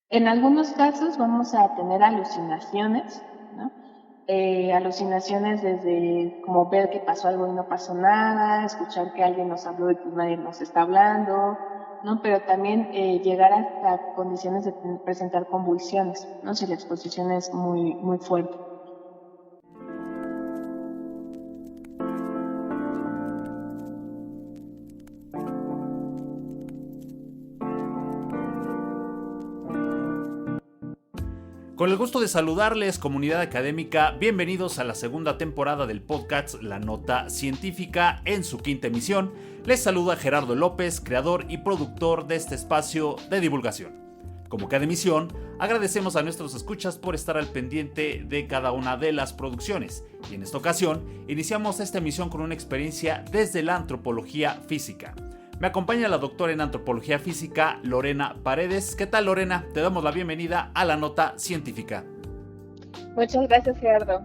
En algunos casos vamos a tener alucinaciones, ¿no? Alucinaciones desde como ver que pasó algo y no pasó nada, escuchar que alguien nos habló y pues nadie nos está hablando, ¿no? Pero también llegar hasta condiciones de presentar convulsiones, ¿no? Si la exposición es muy fuerte. Con el gusto de saludarles, comunidad académica, bienvenidos a la segunda temporada del podcast La Nota Científica en su quinta emisión. Les saluda Gerardo López, creador y productor de este espacio de divulgación. Como cada emisión, agradecemos a nuestros escuchas por estar al pendiente de cada una de las producciones. Y en esta ocasión, iniciamos esta emisión con una experiencia desde la antropología física. Me acompaña la doctora en antropología física, Lorena Paredes. ¿Qué tal, Lorena? Te damos la bienvenida a la Nota Científica. Muchas gracias, Gerardo.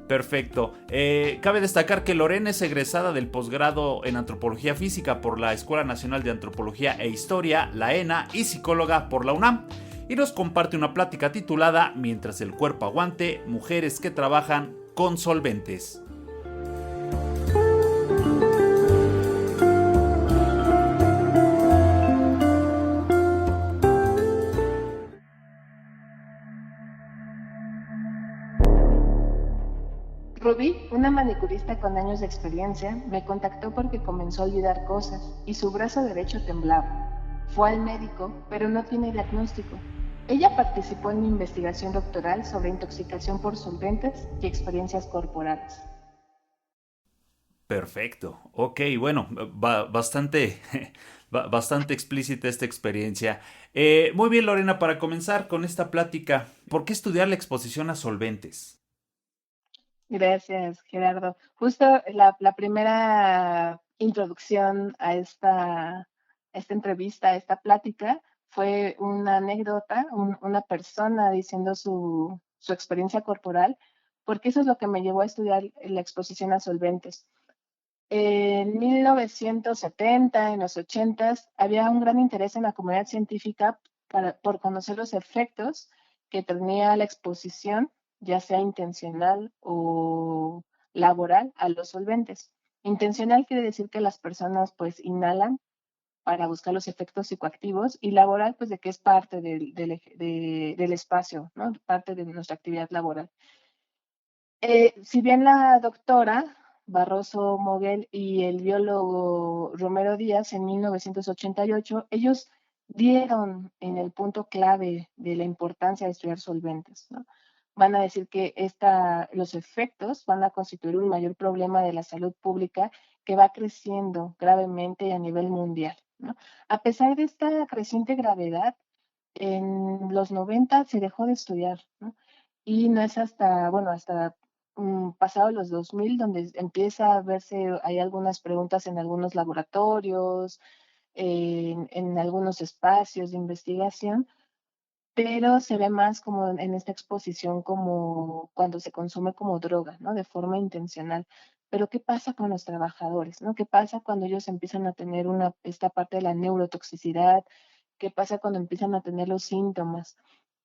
Perfecto. Cabe destacar que Lorena es egresada del posgrado en antropología física por la Escuela Nacional de Antropología e Historia, la ENA, y psicóloga por la UNAM. Y nos comparte una plática titulada Mientras el cuerpo aguante, mujeres que trabajan con solventes. Rubí, una manicurista con años de experiencia, me contactó porque comenzó a olvidar cosas y su brazo derecho temblaba. Fue al médico, pero no tiene diagnóstico. Ella participó en mi investigación doctoral sobre intoxicación por solventes y experiencias corporales. Perfecto. Ok, bueno, bastante, bastante explícita esta experiencia. Muy bien, Lorena, para comenzar con esta plática, ¿por qué estudiar la exposición a solventes? Gracias, Gerardo. Justo la primera introducción a esta entrevista, a esta plática, fue una anécdota, una persona diciendo su experiencia corporal, porque eso es lo que me llevó a estudiar la exposición a solventes. En 1970, en los 80, había un gran interés en la comunidad científica por conocer los efectos que tenía la exposición, ya sea intencional o laboral, a los solventes. Intencional quiere decir que las personas pues inhalan para buscar los efectos psicoactivos y laboral pues de que es parte del espacio, ¿no? Parte de nuestra actividad laboral. Si bien la doctora Barroso Moguel y el biólogo Romero Díaz en 1988, ellos dieron en el punto clave de la importancia de estudiar solventes, ¿no? Van a decir que los efectos van a constituir un mayor problema de la salud pública que va creciendo gravemente a nivel mundial, ¿no? A pesar de esta creciente gravedad, en los 90 se dejó de estudiar, ¿no? Y no es hasta, bueno, hasta pasados los 2000 donde empieza a verse, hay algunas preguntas en algunos laboratorios, en algunos espacios de investigación, pero se ve más como en esta exposición como cuando se consume como droga, ¿no? De forma intencional. Pero ¿qué pasa con los trabajadores, ¿no? ¿Qué pasa cuando ellos empiezan a tener esta parte de la neurotoxicidad? ¿Qué pasa cuando empiezan a tener los síntomas?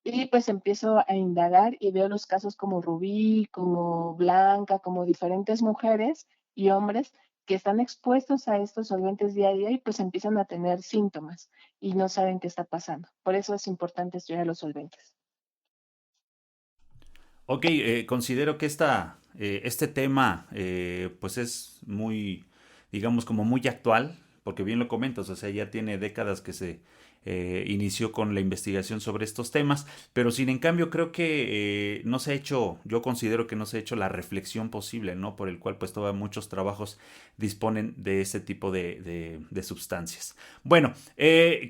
Y pues empiezo a indagar y veo los casos como Rubí, como Blanca, como diferentes mujeres y hombres que están expuestos a estos solventes día a día y pues empiezan a tener síntomas y no saben qué está pasando. Por eso es importante estudiar los solventes. Ok, considero que este tema pues es muy, digamos, como muy actual, porque bien lo comentas, o sea, ya tiene décadas que se inició con la investigación sobre estos temas, pero sin en cambio creo que no se ha hecho, yo considero que no se ha hecho la reflexión posible, ¿no? Por el cual pues todavía muchos trabajos disponen de ese tipo de sustancias. Bueno,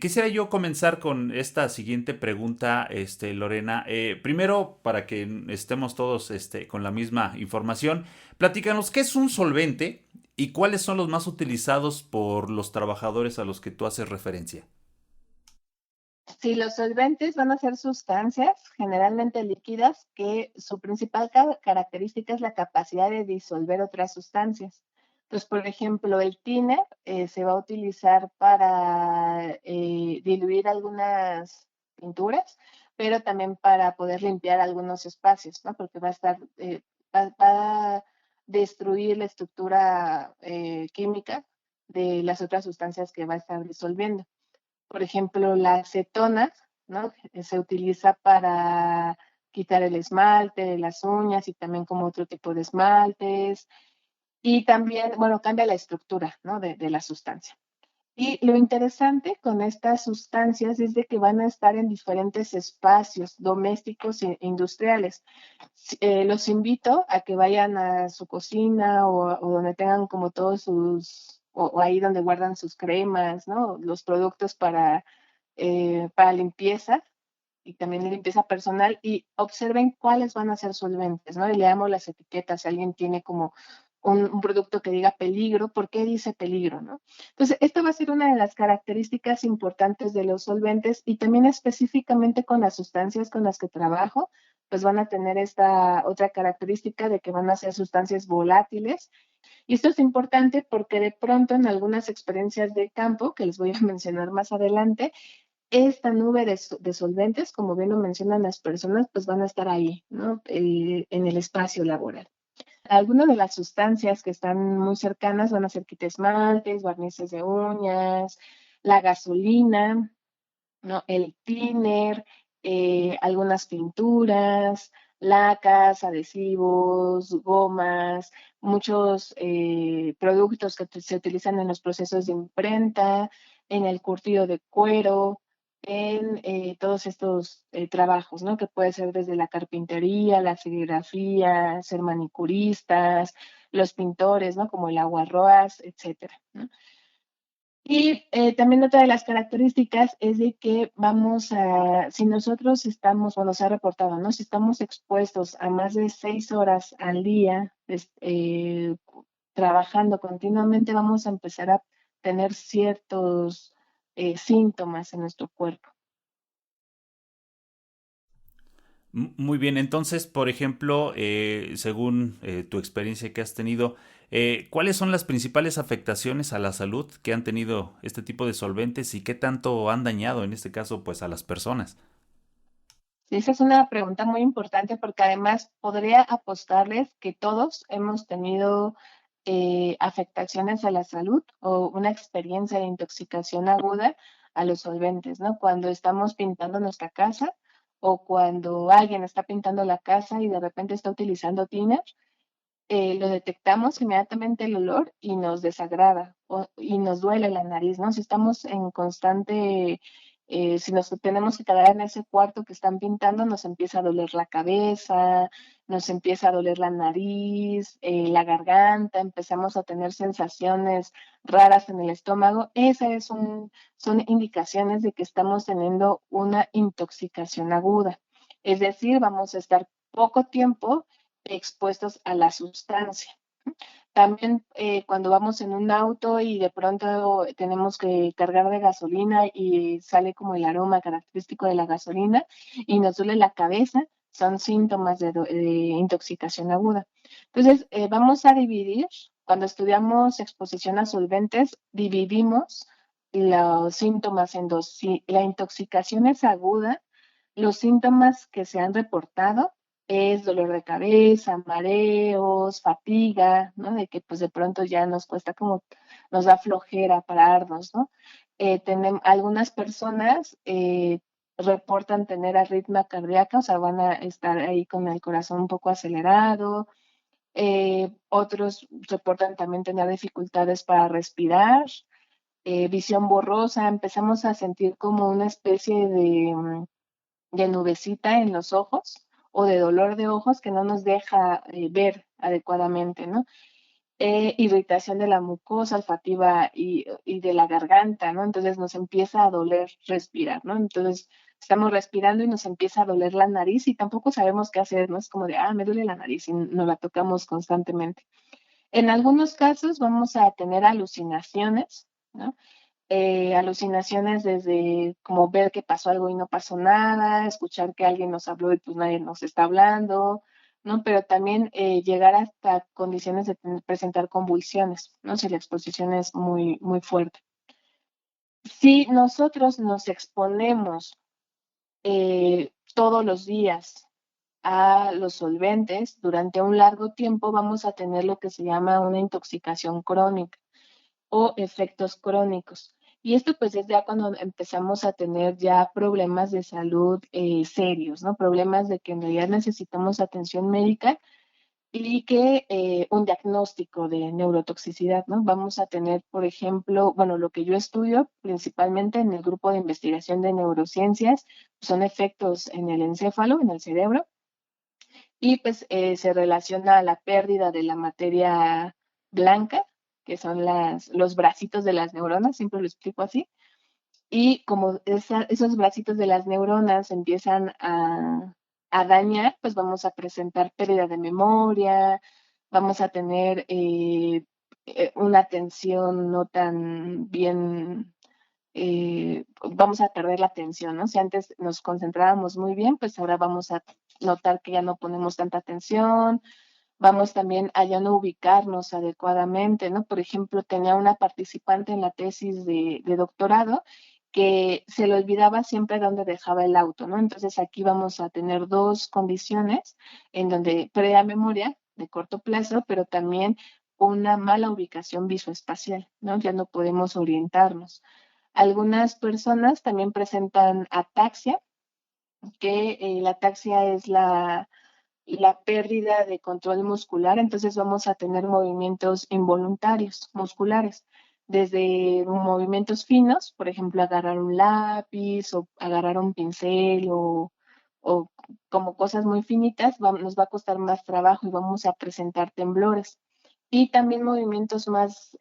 quisiera yo comenzar con esta siguiente pregunta, Lorena. Primero, para que estemos todos con la misma información, platícanos qué es un solvente y cuáles son los más utilizados por los trabajadores a los que tú haces referencia. Si los solventes van a ser sustancias generalmente líquidas que su principal característica es la capacidad de disolver otras sustancias. Entonces, por ejemplo, el thinner se va a utilizar para diluir pinturas, pero también para poder limpiar algunos espacios, ¿no? Porque va a estar, va a destruir la estructura química de las otras sustancias que va a estar disolviendo. Por ejemplo, la acetona, ¿no? Se utiliza para quitar el esmalte de las uñas y también como otro tipo de esmaltes. Y también, bueno, cambia la estructura, ¿no? de la sustancia. Y lo interesante con estas sustancias es de que van a estar en diferentes espacios domésticos e industriales. Los invito a que vayan a su cocina o donde tengan como todos sus, o ahí donde guardan sus cremas, ¿no? Los productos para limpieza y también limpieza personal y observen cuáles van a ser solventes, ¿no? Y leamos las etiquetas, si alguien tiene como un producto que diga peligro, ¿por qué dice peligro, no? Entonces, esta va a ser una de las características importantes de los solventes y también específicamente con las sustancias con las que trabajo, pues van a tener esta otra característica de que van a ser sustancias volátiles. Y esto es importante porque de pronto en algunas experiencias de campo, que les voy a mencionar más adelante, esta nube de solventes, como bien lo mencionan las personas, pues van a estar ahí, ¿no? En el espacio laboral. Algunas de las sustancias que están muy cercanas van a ser quitesmaltes, barnices de uñas, la gasolina, ¿no? El thinner, algunas pinturas, lacas, adhesivos, gomas, muchos productos que se utilizan en los procesos de imprenta, en el curtido de cuero, en todos estos trabajos, ¿no? Que puede ser desde la carpintería, la serigrafía, ser manicuristas, los pintores, ¿no? Como el aguarroas, etcétera, ¿no? Y también otra de las características es de que vamos a, si nosotros estamos, bueno, se ha reportado, ¿no? Si estamos expuestos a más de 6 horas al día trabajando continuamente, vamos a empezar a tener ciertos síntomas en nuestro cuerpo. Muy bien, entonces, por ejemplo, según tu experiencia que has tenido, ¿cuáles son las principales afectaciones a la salud que han tenido este tipo de solventes y qué tanto han dañado, en este caso, pues a las personas? Sí, esa es una pregunta muy importante porque además podría apostarles que todos hemos tenido afectaciones a la salud o una experiencia de intoxicación aguda a los solventes, ¿no? Cuando estamos pintando nuestra casa o cuando alguien está pintando la casa y de repente está utilizando thinner, lo detectamos inmediatamente el olor y nos desagrada y nos duele la nariz, ¿no? Si estamos en constante, si nos tenemos que quedar en ese cuarto que están pintando, nos empieza a doler la cabeza, nos empieza a doler la nariz, la garganta, empezamos a tener sensaciones raras en el estómago. Son indicaciones de que estamos teniendo una intoxicación aguda. Es decir, vamos a estar poco tiempo expuestos a la sustancia. También cuando vamos en un auto y de pronto tenemos que cargar de gasolina y sale como el aroma característico de la gasolina y nos duele la cabeza, son síntomas de intoxicación aguda. Entonces, vamos a dividir, cuando estudiamos exposición a solventes, dividimos los síntomas en dos. Si la intoxicación es aguda, los síntomas que se han reportado es dolor de cabeza, mareos, fatiga, ¿no? De que pues de pronto ya nos cuesta como, nos da flojera pararnos, ¿no? Algunas personas reportan tener arritmia cardíaca, o sea, van a estar ahí con el corazón un poco acelerado. Otros reportan también tener dificultades para respirar, visión borrosa, empezamos a sentir como una especie de nubecita en los ojos o de dolor de ojos que no nos deja ver adecuadamente, ¿no? Irritación de la mucosa olfativa y de la garganta, ¿no? Entonces nos empieza a doler respirar, ¿no? Entonces estamos respirando y nos empieza a doler la nariz y tampoco sabemos qué hacer, ¿no? Es como de, me duele la nariz y nos la tocamos constantemente. En algunos casos vamos a tener alucinaciones, ¿no? Alucinaciones desde como ver que pasó algo y no pasó nada, escuchar que alguien nos habló y pues nadie nos está hablando, ¿no? Pero también llegar hasta condiciones de presentar convulsiones, ¿no? Si la exposición es muy, muy fuerte. Si nosotros nos exponemos todos los días a los solventes, durante un largo tiempo vamos a tener lo que se llama una intoxicación crónica o efectos crónicos. Y esto pues es ya cuando empezamos a tener ya problemas de salud serios, ¿no? Problemas de que en realidad necesitamos atención médica y que un diagnóstico de neurotoxicidad, ¿no? Vamos a tener, por ejemplo, bueno, lo que yo estudio principalmente en el grupo de investigación de neurociencias son efectos en el encéfalo, en el cerebro, y pues se relaciona a la pérdida de la materia blanca, que son los bracitos de las neuronas, siempre lo explico así, y como esos bracitos de las neuronas empiezan a dañar, pues vamos a presentar pérdida de memoria, vamos a tener una atención no tan bien, vamos a perder la atención, ¿no? Si antes nos concentrábamos muy bien, pues ahora vamos a notar que ya no ponemos tanta atención, vamos también a ya no ubicarnos adecuadamente, ¿no? Por ejemplo, tenía una participante en la tesis de doctorado que se le olvidaba siempre dónde dejaba el auto, ¿no? Entonces aquí vamos a tener dos condiciones en donde pérdida de memoria de corto plazo, pero también una mala ubicación visoespacial, ¿no? Ya no podemos orientarnos. Algunas personas también presentan ataxia, que la ataxia es la pérdida de control muscular, entonces vamos a tener movimientos involuntarios musculares, desde movimientos finos, por ejemplo, agarrar un lápiz o agarrar un pincel o como cosas muy finitas, nos va a costar más trabajo y vamos a presentar temblores. Y también movimientos más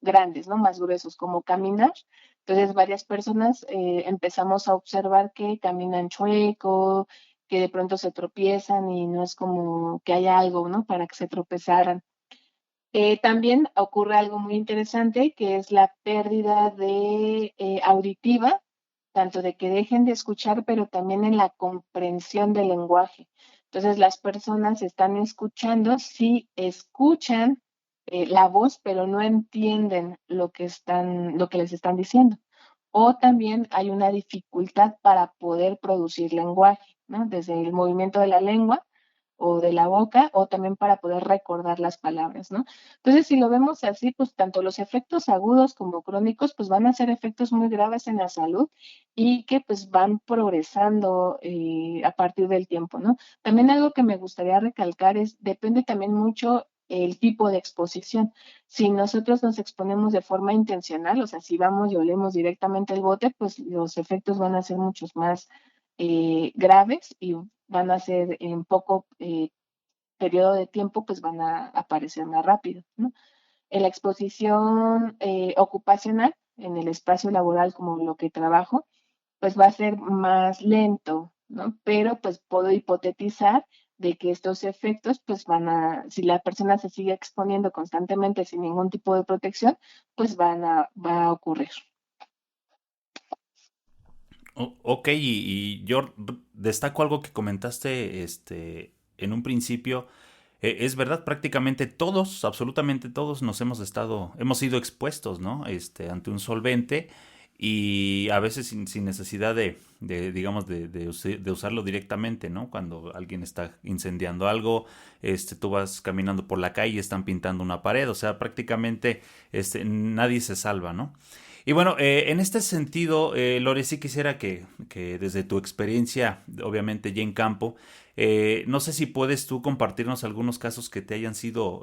grandes, ¿no? Más gruesos, como caminar. Entonces, varias personas empezamos a observar que caminan chueco, que de pronto se tropiezan y no es como que haya algo, ¿no? Para que se tropezaran. También ocurre algo muy interesante que es la pérdida de auditiva, tanto de que dejen de escuchar, pero también en la comprensión del lenguaje. Entonces las personas están escuchando, sí escuchan la voz, pero no entienden lo que les están diciendo. O también hay una dificultad para poder producir lenguaje, ¿no? Desde el movimiento de la lengua o de la boca, o también para poder recordar las palabras, ¿no? Entonces, si lo vemos así, pues tanto los efectos agudos como crónicos, pues van a ser efectos muy graves en la salud y que pues van progresando a partir del tiempo, ¿no? También algo que me gustaría recalcar es, depende también mucho el tipo de exposición. Si nosotros nos exponemos de forma intencional, o sea, si vamos y olemos directamente el bote, pues los efectos van a ser muchos más graves y van a ser en poco periodo de tiempo, pues van a aparecer más rápido, ¿no? En la exposición ocupacional, en el espacio laboral como lo que trabajo, pues va a ser más lento, ¿no? Pero pues puedo hipotetizar de que estos efectos, pues si la persona se sigue exponiendo constantemente sin ningún tipo de protección, pues va a ocurrir. Ok, y yo destaco algo que comentaste en un principio. Es verdad, prácticamente todos, absolutamente todos hemos sido expuestos, ¿no? Ante un solvente y a veces sin necesidad digamos, de usarlo directamente, ¿no? Cuando alguien está incendiando algo, tú vas caminando por la calle y están pintando una pared, o sea, prácticamente, nadie se salva, ¿no? Y bueno, en este sentido, Lore, sí quisiera que desde tu experiencia, obviamente ya en campo, no sé si puedes tú compartirnos algunos casos que te hayan sido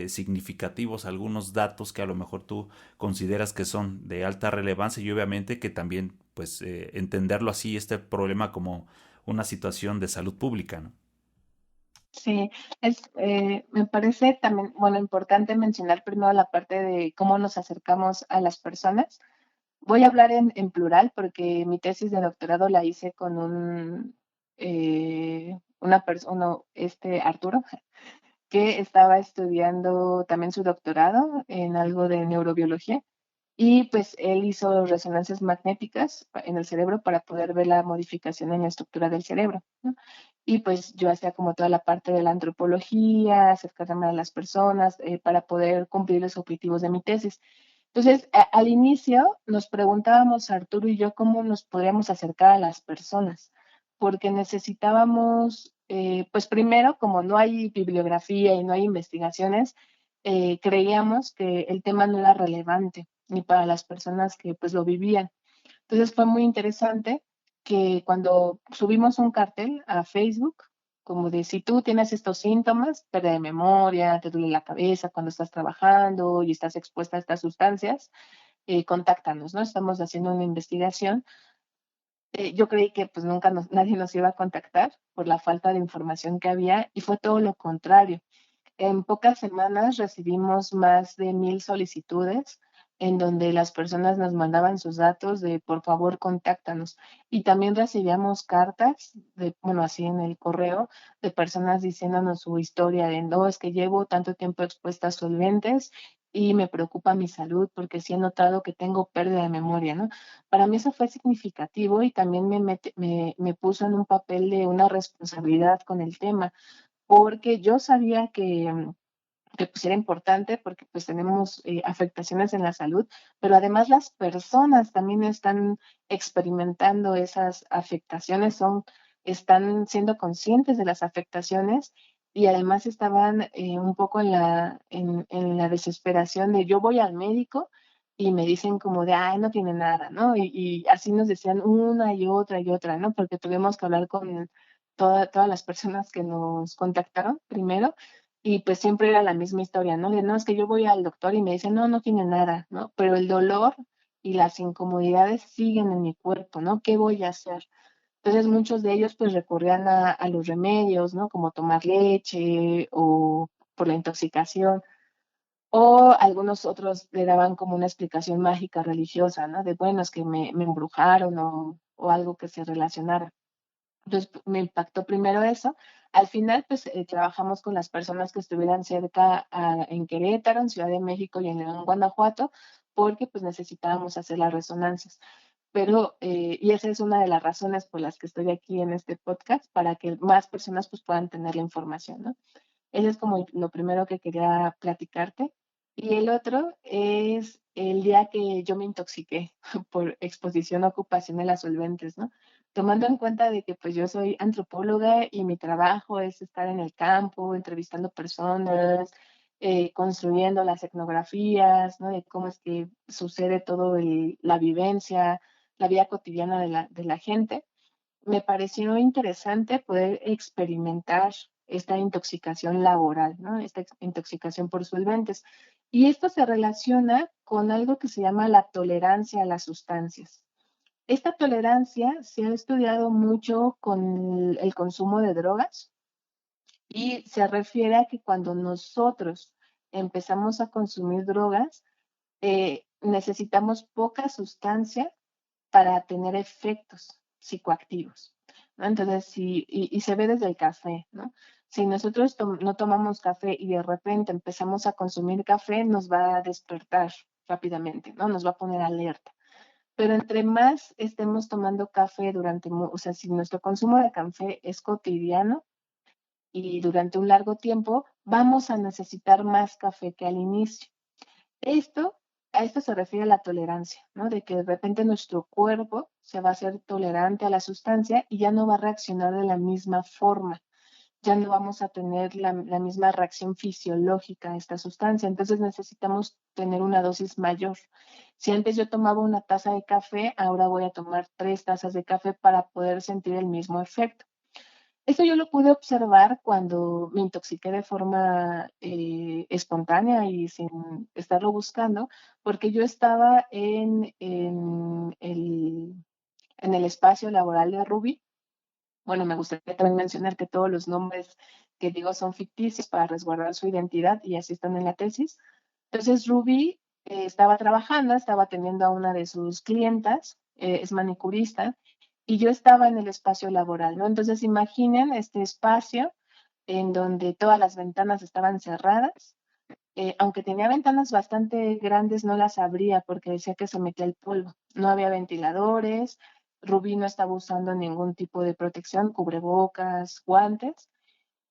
significativos, algunos datos que a lo mejor tú consideras que son de alta relevancia y obviamente que también, pues, entenderlo así, este problema como una situación de salud pública, ¿no? Sí, me parece también, bueno, importante mencionar primero la parte de cómo nos acercamos a las personas. Voy a hablar en plural porque mi tesis de doctorado la hice con una persona, Arturo, que estaba estudiando también su doctorado en algo de neurobiología. Y pues él hizo resonancias magnéticas en el cerebro para poder ver la modificación en la estructura del cerebro, ¿no? Y pues yo hacía como toda la parte de la antropología, acercarme a las personas para poder cumplir los objetivos de mi tesis. Entonces, al inicio nos preguntábamos, Arturo y yo, cómo nos podríamos acercar a las personas, porque necesitábamos, pues primero, como no hay bibliografía y no hay investigaciones, creíamos que el tema no era relevante ni para las personas que pues lo vivían. Entonces fue muy interesante que cuando subimos un cartel a Facebook, como de si tú tienes estos síntomas, pérdida de memoria, te duele la cabeza cuando estás trabajando y estás expuesta a estas sustancias, contáctanos, ¿no? Estamos haciendo una investigación. Yo creí que pues nunca nadie nos iba a contactar por la falta de información que había y fue todo lo contrario. En pocas semanas recibimos más de 1,000 solicitudes en donde las personas nos mandaban sus datos de por favor contáctanos. Y también recibíamos cartas de, bueno, así en el correo, de personas diciéndonos su historia de no, es que llevo tanto tiempo expuesta a solventes y me preocupa mi salud porque sí he notado que tengo pérdida de memoria, ¿no? Para mí eso fue significativo y también me puso en un papel de una responsabilidad con el tema porque yo sabía que pues era importante porque pues tenemos afectaciones en la salud, pero además las personas también están experimentando esas afectaciones, están siendo conscientes de las afectaciones y además estaban un poco en la desesperación de yo voy al médico y me dicen como de, ay, no tiene nada, ¿no? Y así nos decían una y otra, ¿no? Porque tuvimos que hablar con todas las personas que nos contactaron primero y pues siempre era la misma historia, ¿no? De no, es que yo voy al doctor y me dicen, no, no tiene nada, ¿no? Pero el dolor y las incomodidades siguen en mi cuerpo, ¿no? ¿Qué voy a hacer? Entonces muchos de ellos pues recurrían a los remedios, ¿no? Como tomar leche o por la intoxicación, o algunos otros le daban como una explicación mágica religiosa, ¿no? De bueno, es que me embrujaron o algo que se relacionara. Entonces me impactó primero eso. Al final, pues trabajamos con las personas que estuvieran cerca en Querétaro, en Ciudad de México y en León, Guanajuato, porque pues necesitábamos hacer las resonancias. Pero, y esa es una de las razones por las que estoy aquí en este podcast, para que más personas pues puedan tener la información, ¿no? Eso es como lo primero que quería platicarte. Y el otro es el día que yo me intoxiqué por exposición ocupacional a solventes, ¿no? Tomando en cuenta de que pues yo soy antropóloga y mi trabajo es estar en el campo, entrevistando personas, construyendo las etnografías, ¿no? De cómo es que sucede todo la vivencia, la vida cotidiana de la gente, me pareció interesante poder experimentar esta intoxicación laboral, ¿no? Esta intoxicación por solventes. Y esto se relaciona con algo que se llama la tolerancia a las sustancias. Esta tolerancia se ha estudiado mucho con el consumo de drogas y se refiere a que cuando nosotros empezamos a consumir drogas, necesitamos poca sustancia para tener efectos psicoactivos, ¿no? Entonces, y se ve desde el café, ¿no? Si nosotros no tomamos café y de repente empezamos a consumir café, nos va a despertar rápidamente, ¿no? Nos va a poner alerta. Pero entre más estemos tomando café o sea, si nuestro consumo de café es cotidiano y durante un largo tiempo, vamos a necesitar más café que al inicio. Esto, a esto se refiere la tolerancia, ¿no? De que de repente nuestro cuerpo se va a hacer tolerante a la sustancia y ya no va a reaccionar de la misma forma, ya no vamos a tener la misma reacción fisiológica a esta sustancia, entonces necesitamos tener una dosis mayor. Si antes yo tomaba una taza de café, ahora voy a tomar 3 tazas de café para poder sentir el mismo efecto. Eso yo lo pude observar cuando me intoxiqué de forma espontánea y sin estarlo buscando, porque yo estaba en el espacio laboral de Ruby. Bueno, me gustaría también mencionar que todos los nombres que digo son ficticios para resguardar su identidad y así están en la tesis. Entonces Ruby estaba trabajando, estaba atendiendo a una de sus clientas, es manicurista, y yo estaba en el espacio laboral, ¿no? Entonces imaginen este espacio en donde todas las ventanas estaban cerradas. Aunque tenía ventanas bastante grandes, no las abría porque decía que se metía el polvo. No había ventiladores, Rubí no estaba usando ningún tipo de protección, cubrebocas, guantes,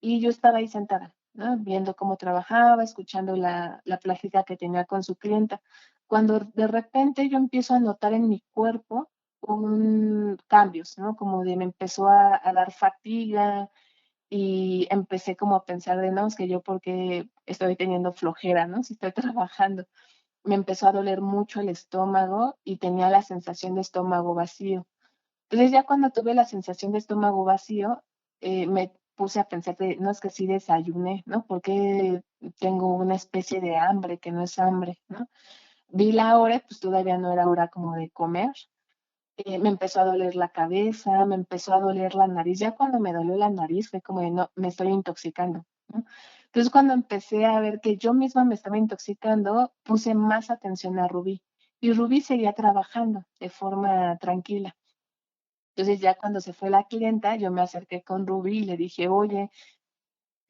y yo estaba ahí sentada, ¿no? Viendo cómo trabajaba, escuchando la plática que tenía con su clienta. cuando de repente yo empiezo a notar en mi cuerpo un cambios, ¿no? Como de me empezó a dar fatiga y empecé como a pensar de, no, es que yo porque estoy teniendo flojera, ¿no? Si estoy trabajando. Me empezó a doler mucho el estómago y tenía la sensación de estómago vacío. Entonces ya cuando tuve la sensación de estómago vacío, me puse a pensar de, no es que sí desayuné, ¿no? Porque tengo una especie de hambre que no es hambre, ¿no? Vi la hora, pues todavía no era hora como de comer. Me empezó a doler la cabeza, me empezó a doler la nariz. Ya cuando me dolió la nariz fue como de, no, me estoy intoxicando, ¿no? Entonces cuando empecé a ver que yo misma me estaba intoxicando, puse más atención a Rubí. Y Rubí seguía trabajando de forma tranquila. Entonces ya cuando se fue la clienta, yo me acerqué con Rubí y le dije, oye,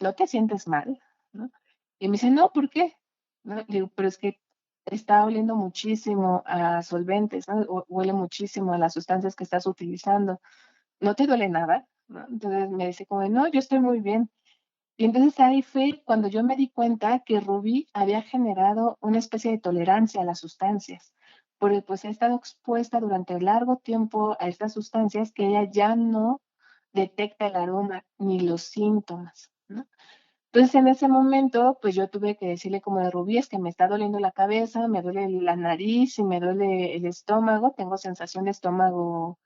¿no te sientes mal? ¿No? Y me dice, no, ¿por qué? ¿No? Le digo, pero es que está oliendo muchísimo a solventes, ¿no? Huele muchísimo a las sustancias que estás utilizando. ¿No te duele nada? ¿No? Entonces me dice como, no, yo estoy muy bien. Y entonces ahí fue cuando yo me di cuenta que Rubí había generado una especie de tolerancia a las sustancias, porque pues ha estado expuesta durante largo tiempo a estas sustancias que ella ya no detecta el aroma ni los síntomas, ¿no? Entonces en ese momento, pues yo tuve que decirle como de Rubí, es que me está doliendo la cabeza, me duele la nariz y me duele el estómago, tengo sensación de estómago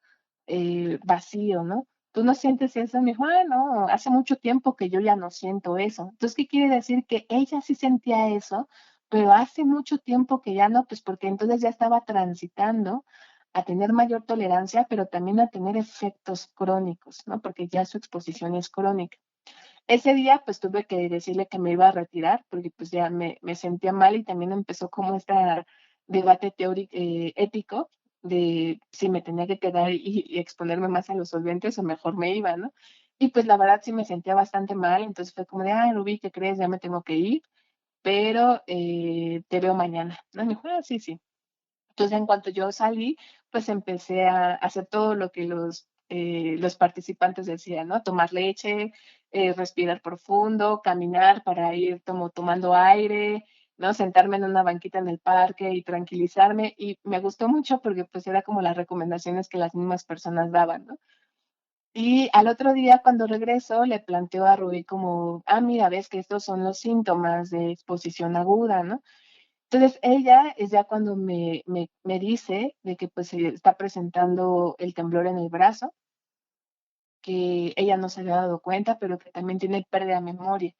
vacío, ¿no? ¿Tú no sientes eso? Me dijo, ah, no, hace mucho tiempo que yo ya no siento eso. Entonces, ¿qué quiere decir? Que ella sí sentía eso, pero hace mucho tiempo que ya no, pues porque entonces ya estaba transitando a tener mayor tolerancia, pero también a tener efectos crónicos, ¿no? Porque ya su exposición es crónica. Ese día, pues tuve que decirle que me iba a retirar, porque pues ya me sentía mal y también empezó como este debate teórico, ético de si me tenía que quedar y exponerme más a los solventes o mejor me iba, ¿no? Y pues la verdad sí me sentía bastante mal, entonces fue como de, ah, Rubí, ¿qué crees? Ya me tengo que ir, pero te veo mañana, ¿no? Me dijo, ah, sí, sí. Entonces, en cuanto yo salí, pues empecé a hacer todo lo que los participantes decían, ¿no? Tomar leche, respirar profundo, caminar para ir tomando aire, ¿no? Sentarme en una banquita en el parque y tranquilizarme. Y me gustó mucho porque pues era como las recomendaciones que las mismas personas daban, ¿no? Y al otro día, cuando regreso, le planteo a Rubí como, ah, mira, ves que estos son los síntomas de exposición aguda, ¿no? Entonces ella es ya cuando me dice de que pues se está presentando el temblor en el brazo, que ella no se había dado cuenta, pero que también tiene pérdida de memoria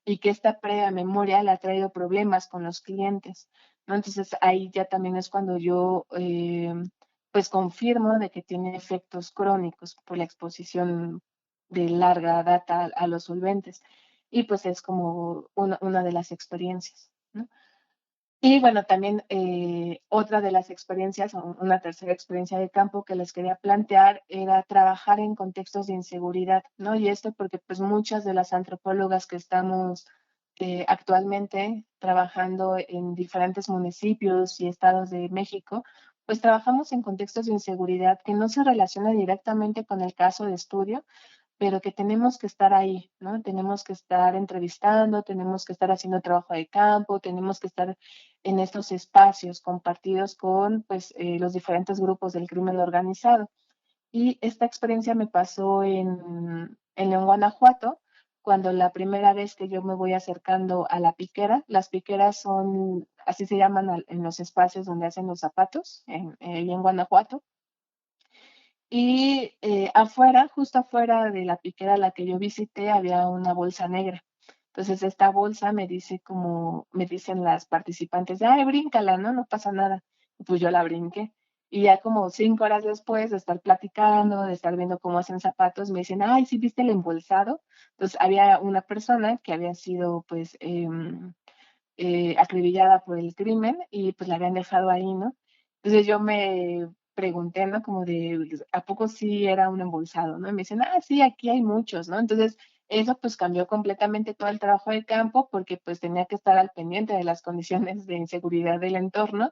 y que esta pérdida de memoria le ha traído problemas con los clientes, ¿no? Entonces ahí ya también es cuando yo pues confirmo de que tiene efectos crónicos por la exposición de larga data a los solventes y pues es como una de las experiencias, ¿no? Y bueno, también otra de las experiencias, o una tercera experiencia de campo que les quería plantear era trabajar en contextos de inseguridad, ¿no? Y esto porque pues muchas de las antropólogas que estamos actualmente trabajando en diferentes municipios y estados de México, pues trabajamos en contextos de inseguridad que no se relacionan directamente con el caso de estudio, pero que tenemos que estar ahí, ¿no? Tenemos que estar entrevistando, tenemos que estar haciendo trabajo de campo, tenemos que estar en estos espacios compartidos con pues, los diferentes grupos del crimen organizado. Y esta experiencia me pasó en León, Guanajuato, cuando la primera vez que yo me voy acercando a la piquera, las piqueras son, así se llaman en los espacios donde hacen los zapatos, en Guanajuato, y afuera, justo afuera de la piquera a la que yo visité, había una bolsa negra. Entonces, esta bolsa me dice como, me dicen las participantes, ay, bríncala, ¿no? No pasa nada. Y pues yo la brinqué. Y ya como 5 horas después de estar platicando, de estar viendo cómo hacen zapatos, me dicen, ay, ¿sí viste el embolsado? Entonces, había una persona que había sido, pues, acribillada por el crimen y pues la habían dejado ahí, ¿no? Entonces yo me pregunté, ¿no? Como de, ¿a poco sí era un embolsado, ¿no? Y me dicen, ah, sí, aquí hay muchos, ¿no? Entonces eso pues cambió completamente todo el trabajo de campo porque pues tenía que estar al pendiente de las condiciones de inseguridad del entorno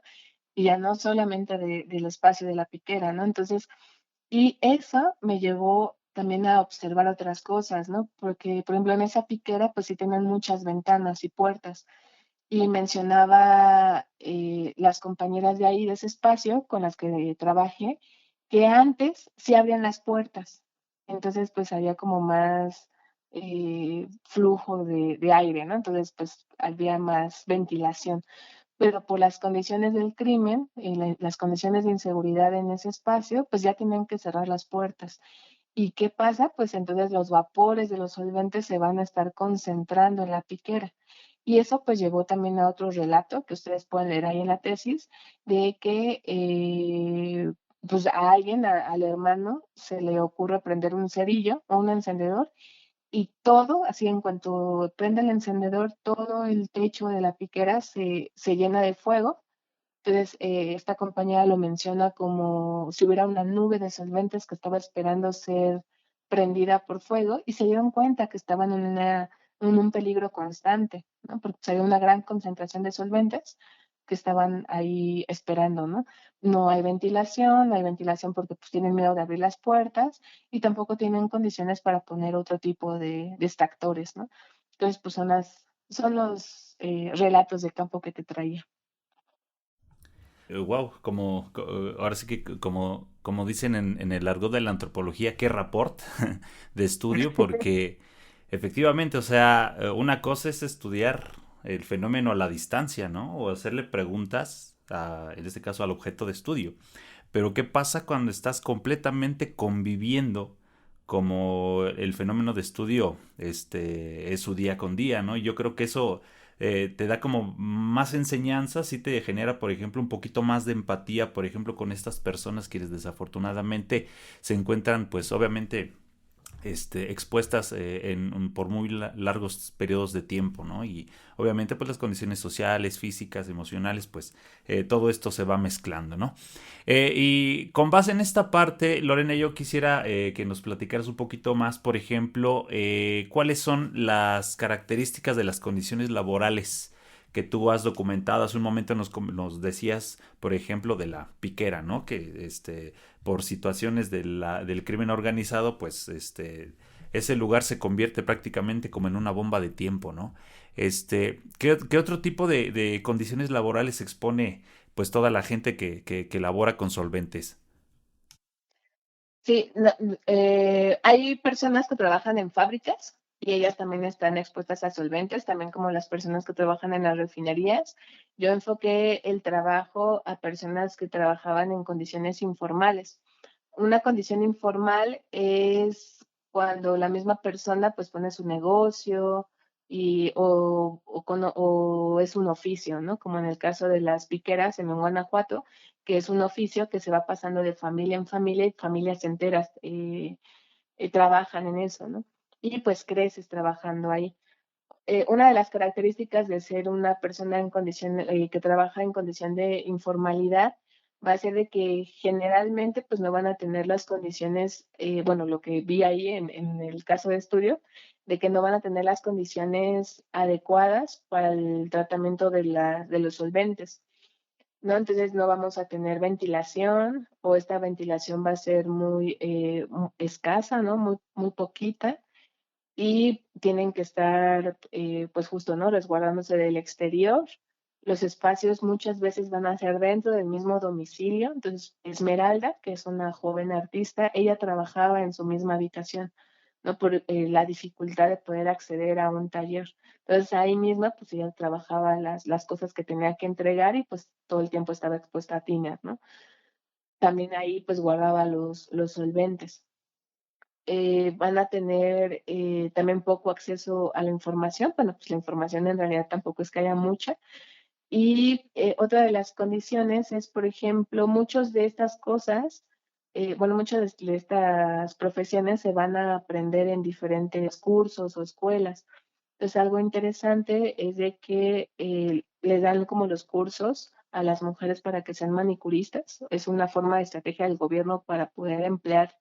y ya no solamente del espacio de la piquera, ¿no? Entonces, y eso me llevó también a observar otras cosas, ¿no? Porque, por ejemplo, en esa piquera pues sí tenían muchas ventanas y puertas y mencionaba las compañeras de ahí, de ese espacio con las que trabajé, que antes sí abrían las puertas. Entonces, pues había como más flujo de aire, ¿no? Entonces, pues había más ventilación. Pero por las condiciones del crimen y las condiciones de inseguridad en ese espacio, pues ya tenían que cerrar las puertas. ¿Y qué pasa? Pues entonces los vapores de los solventes se van a estar concentrando en la piquera. Y eso pues llevó también a otro relato que ustedes pueden leer ahí en la tesis, de que pues a alguien, al hermano, se le ocurre prender un cerillo o un encendedor y todo, así en cuanto prende el encendedor, todo el techo de la piquera se llena de fuego. Entonces, esta compañera lo menciona como si hubiera una nube de solventes que estaba esperando ser prendida por fuego y se dieron cuenta que estaban en un peligro constante, ¿no? Porque había una gran concentración de solventes que estaban ahí esperando, ¿no? No hay ventilación porque pues tienen miedo de abrir las puertas y tampoco tienen condiciones para poner otro tipo de extractores, ¿no? Entonces, pues son los relatos de campo que te traía. Wow, ahora sí que como dicen en el argot de la antropología, qué rapport de estudio, porque efectivamente, o sea, una cosa es estudiar el fenómeno a la distancia, ¿no? O hacerle preguntas, en este caso al objeto de estudio. Pero ¿qué pasa cuando estás completamente conviviendo como el fenómeno de estudio es su día con día, ¿no? Y yo creo que eso te da como más enseñanzas y te genera, por ejemplo, un poquito más de empatía, por ejemplo, con estas personas quienes desafortunadamente se encuentran, pues obviamente expuestas por muy largos periodos de tiempo, ¿no? Y obviamente pues las condiciones sociales, físicas, emocionales, pues todo esto se va mezclando, ¿no? Y con base en esta parte, Lorena, yo quisiera que nos platicaras un poquito más, por ejemplo, cuáles son las características de las condiciones laborales que tú has documentado. Hace un momento nos decías, por ejemplo, de la piquera, ¿no? Que por situaciones del crimen organizado, pues ese lugar se convierte prácticamente como en una bomba de tiempo, ¿no? ¿Qué otro tipo de condiciones laborales expone pues toda la gente que labora con solventes? Sí, hay personas que trabajan en fábricas y ellas también están expuestas a solventes, también como las personas que trabajan en las refinerías. Yo enfoqué el trabajo a personas que trabajaban en condiciones informales. Una condición informal es cuando la misma persona pues pone su negocio o es un oficio, ¿no? Como en el caso de las piqueras en Guanajuato, que es un oficio que se va pasando de familia en familia y familias enteras trabajan en eso, ¿no? Y pues creces trabajando ahí. Una de las características de ser una persona en condición, que trabaja en condición de informalidad va a ser de que generalmente pues no van a tener las condiciones, bueno, lo que vi ahí en el caso de estudio, de que no van a tener las condiciones adecuadas para el tratamiento de los solventes. ¿No? Entonces no vamos a tener ventilación o esta ventilación va a ser muy escasa, ¿no? Muy poquita y tienen que estar, pues justo, ¿no? Resguardándose del exterior. Los espacios muchas veces van a ser dentro del mismo domicilio. Entonces, Esmeralda, que es una joven artista, ella trabajaba en su misma habitación, ¿no? Por la dificultad de poder acceder a un taller. Entonces, ahí misma, pues ella trabajaba las cosas que tenía que entregar y pues todo el tiempo estaba expuesta a tiner, ¿no? También ahí pues guardaba los solventes. Van a tener también poco acceso a la información. Bueno, pues la información en realidad tampoco es que haya mucha. Y otra de las condiciones es, por ejemplo, muchas de estas cosas, bueno, muchas de estas profesiones se van a aprender en diferentes cursos o escuelas. Entonces, algo interesante es de que les dan como los cursos a las mujeres para que sean manicuristas. Es una forma de estrategia del gobierno para poder emplearlas,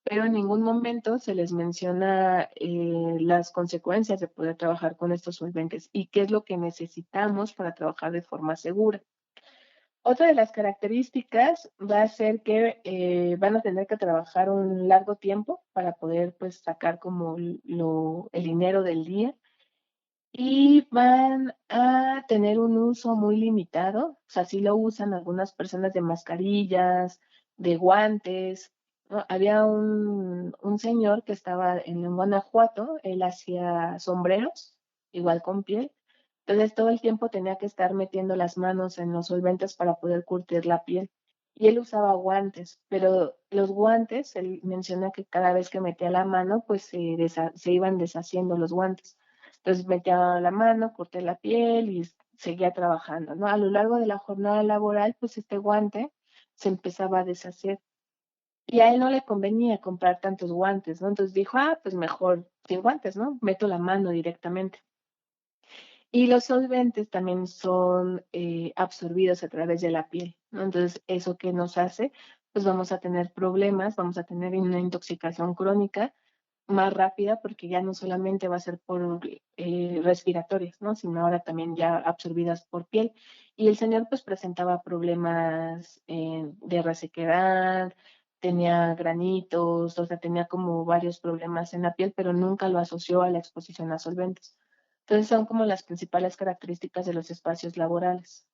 pero en ningún momento se les menciona las consecuencias de poder trabajar con estos solventes y qué es lo que necesitamos para trabajar de forma segura. Otra de las características va a ser que van a tener que trabajar un largo tiempo para poder pues sacar como el dinero del día y van a tener un uso muy limitado, o sea, sí lo usan algunas personas de mascarillas, de guantes, ¿no? Había un señor que estaba en Guanajuato, él hacía sombreros, igual con piel, entonces todo el tiempo tenía que estar metiendo las manos en los solventes para poder curtir la piel. Y él usaba guantes, pero los guantes, él menciona que cada vez que metía la mano, pues se iban deshaciendo los guantes. Entonces metía la mano, corté la piel y seguía trabajando, ¿no? A lo largo de la jornada laboral, pues este guante se empezaba a deshacer y a él no le convenía comprar tantos guantes, ¿no? Entonces dijo, ah, pues mejor sin guantes, ¿no? Meto la mano directamente. Y los solventes también son absorbidos a través de la piel, ¿no? Entonces, ¿eso qué nos hace? Pues vamos a tener problemas, vamos a tener una intoxicación crónica más rápida porque ya no solamente va a ser por respiratorias, ¿no? Sino ahora también ya absorbidas por piel. Y el señor pues presentaba problemas de resequedad, tenía granitos, o sea, tenía como varios problemas en la piel, pero nunca lo asoció a la exposición a solventes. Entonces son como las principales características de los espacios laborales.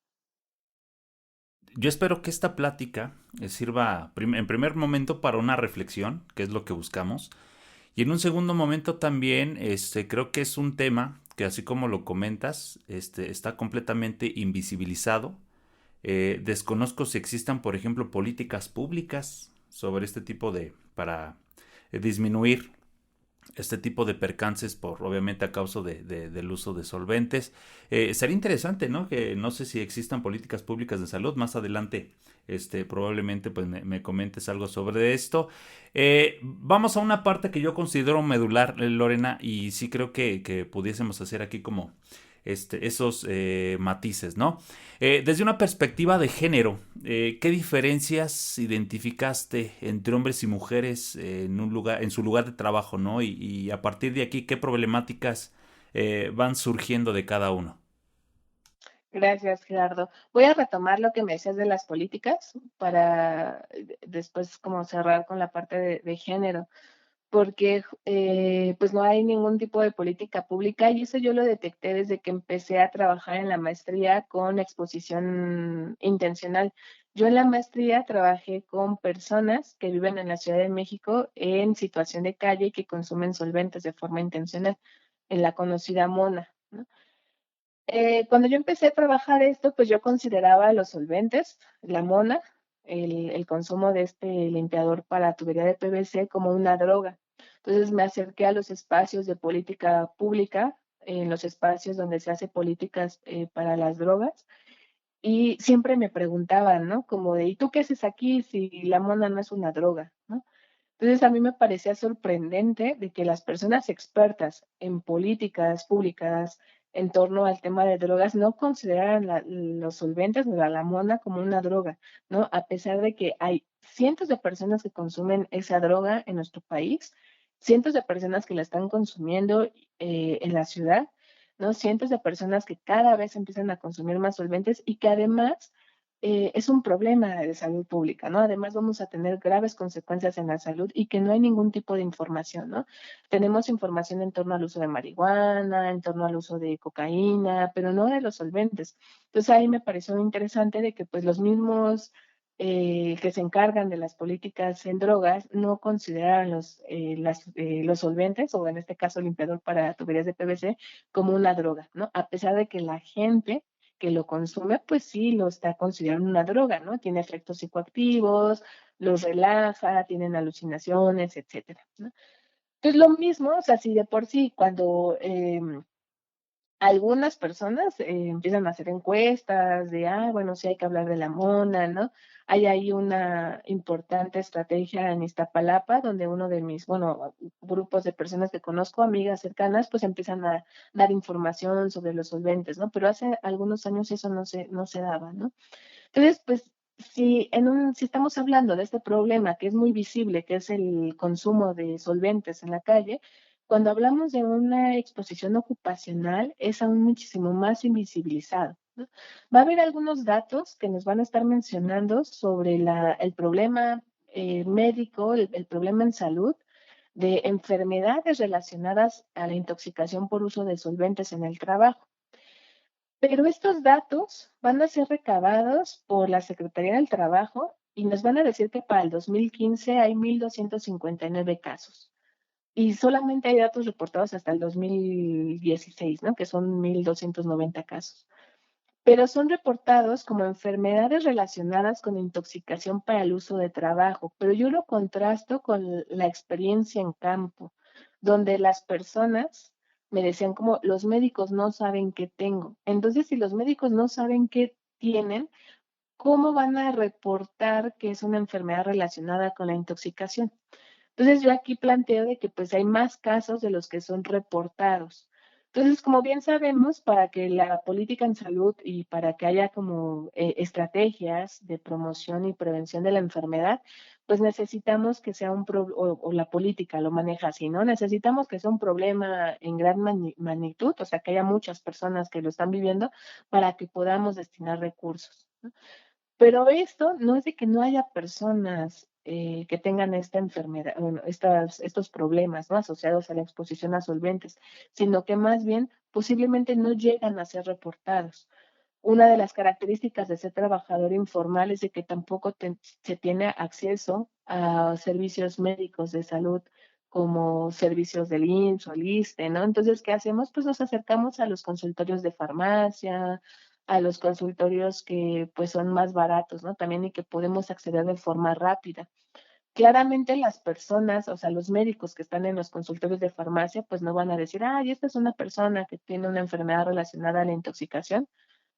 Yo espero que esta plática sirva en primer momento para una reflexión, que es lo que buscamos, y en un segundo momento también creo que es un tema que así como lo comentas, está completamente invisibilizado. Desconozco si existan, por ejemplo, políticas públicas sobre este tipo para disminuir este tipo de percances por obviamente a causa del uso de solventes. Sería interesante, ¿no? Que no sé si existan políticas públicas de salud. Más adelante, probablemente pues me comentes algo sobre esto. Vamos a una parte que yo considero medular, Lorena, y sí creo que pudiésemos hacer aquí como esos matices, ¿no? Desde una perspectiva de género, ¿qué diferencias identificaste entre hombres y mujeres en un lugar, en su lugar de trabajo, ¿no? Y a partir de aquí, ¿qué problemáticas van surgiendo de cada uno? Gracias, Gerardo. Voy a retomar lo que me decías de las políticas para después como cerrar con la parte de género, porque pues no hay ningún tipo de política pública y eso yo lo detecté desde que empecé a trabajar en la maestría con exposición intencional. Yo en la maestría trabajé con personas que viven en la Ciudad de México en situación de calle y que consumen solventes de forma intencional, en la conocida MONA, ¿no? Cuando yo empecé a trabajar esto, pues yo consideraba los solventes, la mona, el consumo de este limpiador para tubería de PVC como una droga. Entonces me acerqué a los espacios de política pública, en los espacios donde se hace políticas para las drogas, y siempre me preguntaban, ¿no? Como de, ¿y tú qué haces aquí si la mona no es una droga, ¿no? Entonces, a mí me parecía sorprendente de que las personas expertas en políticas públicas en torno al tema de drogas no consideraran los solventes o la mona como una droga, ¿no? A pesar de que hay cientos de personas que consumen esa droga en nuestro país, cientos de personas que la están consumiendo en la ciudad, ¿no? Cientos de personas que cada vez empiezan a consumir más solventes y que además es un problema de salud pública, ¿no? Además vamos a tener graves consecuencias en la salud y que no hay ningún tipo de información, ¿no? Tenemos información en torno al uso de marihuana, en torno al uso de cocaína, pero no de los solventes. Entonces ahí me pareció interesante de que pues los mismos que se encargan de las políticas en drogas no consideran los solventes, o en este caso limpiador para tuberías de PVC, como una droga, ¿no? A pesar de que la gente que lo consume, pues sí, lo está considerando una droga, ¿no? Tiene efectos psicoactivos, los relaja, tienen alucinaciones, etcétera, ¿no? Entonces, lo mismo, o sea, si de por sí cuando algunas personas empiezan a hacer encuestas de, ah, bueno, sí hay que hablar de la mona, ¿no? Hay ahí una importante estrategia en Iztapalapa, donde uno de mis, bueno, grupos de personas que conozco, amigas cercanas, pues empiezan a dar información sobre los solventes, ¿no? Pero hace algunos años eso no se daba, ¿no? Entonces, pues, si estamos hablando de este problema que es muy visible, que es el consumo de solventes en la calle, cuando hablamos de una exposición ocupacional, es aún muchísimo más invisibilizado, ¿no? Va a haber algunos datos que nos van a estar mencionando sobre el problema médico, el problema en salud, de enfermedades relacionadas a la intoxicación por uso de solventes en el trabajo. Pero estos datos van a ser recabados por la Secretaría del Trabajo y nos van a decir que para el 2015 hay 1,259 casos. Y solamente hay datos reportados hasta el 2016, ¿no? Que son 1,290 casos. Pero son reportados como enfermedades relacionadas con intoxicación para el uso de trabajo. Pero yo lo contrasto con la experiencia en campo, donde las personas me decían como los médicos no saben qué tengo. Entonces, si los médicos no saben qué tienen, ¿cómo van a reportar que es una enfermedad relacionada con la intoxicación? Entonces yo aquí planteo de que pues hay más casos de los que son reportados. Entonces, como bien sabemos, para que la política en salud y para que haya como estrategias de promoción y prevención de la enfermedad, pues necesitamos que sea o la política lo maneja así, ¿no? Necesitamos que sea un problema en gran magnitud, o sea, que haya muchas personas que lo están viviendo para que podamos destinar recursos, ¿no? Pero esto no es de que no haya personas que tengan esta enfermedad, bueno, estos problemas, ¿no? Asociados a la exposición a solventes, sino que más bien posiblemente no llegan a ser reportados. Una de las características de ser trabajador informal es de que tampoco se tiene acceso a servicios médicos de salud como servicios del IMSS o el ISSSTE, ¿no? Entonces, ¿qué hacemos? Pues nos acercamos a los consultorios de farmacia, a los consultorios que pues son más baratos, ¿no? También y que podemos acceder de forma rápida. Claramente las personas, o sea, los médicos que están en los consultorios de farmacia, pues no van a decir, ay, esta es una persona que tiene una enfermedad relacionada a la intoxicación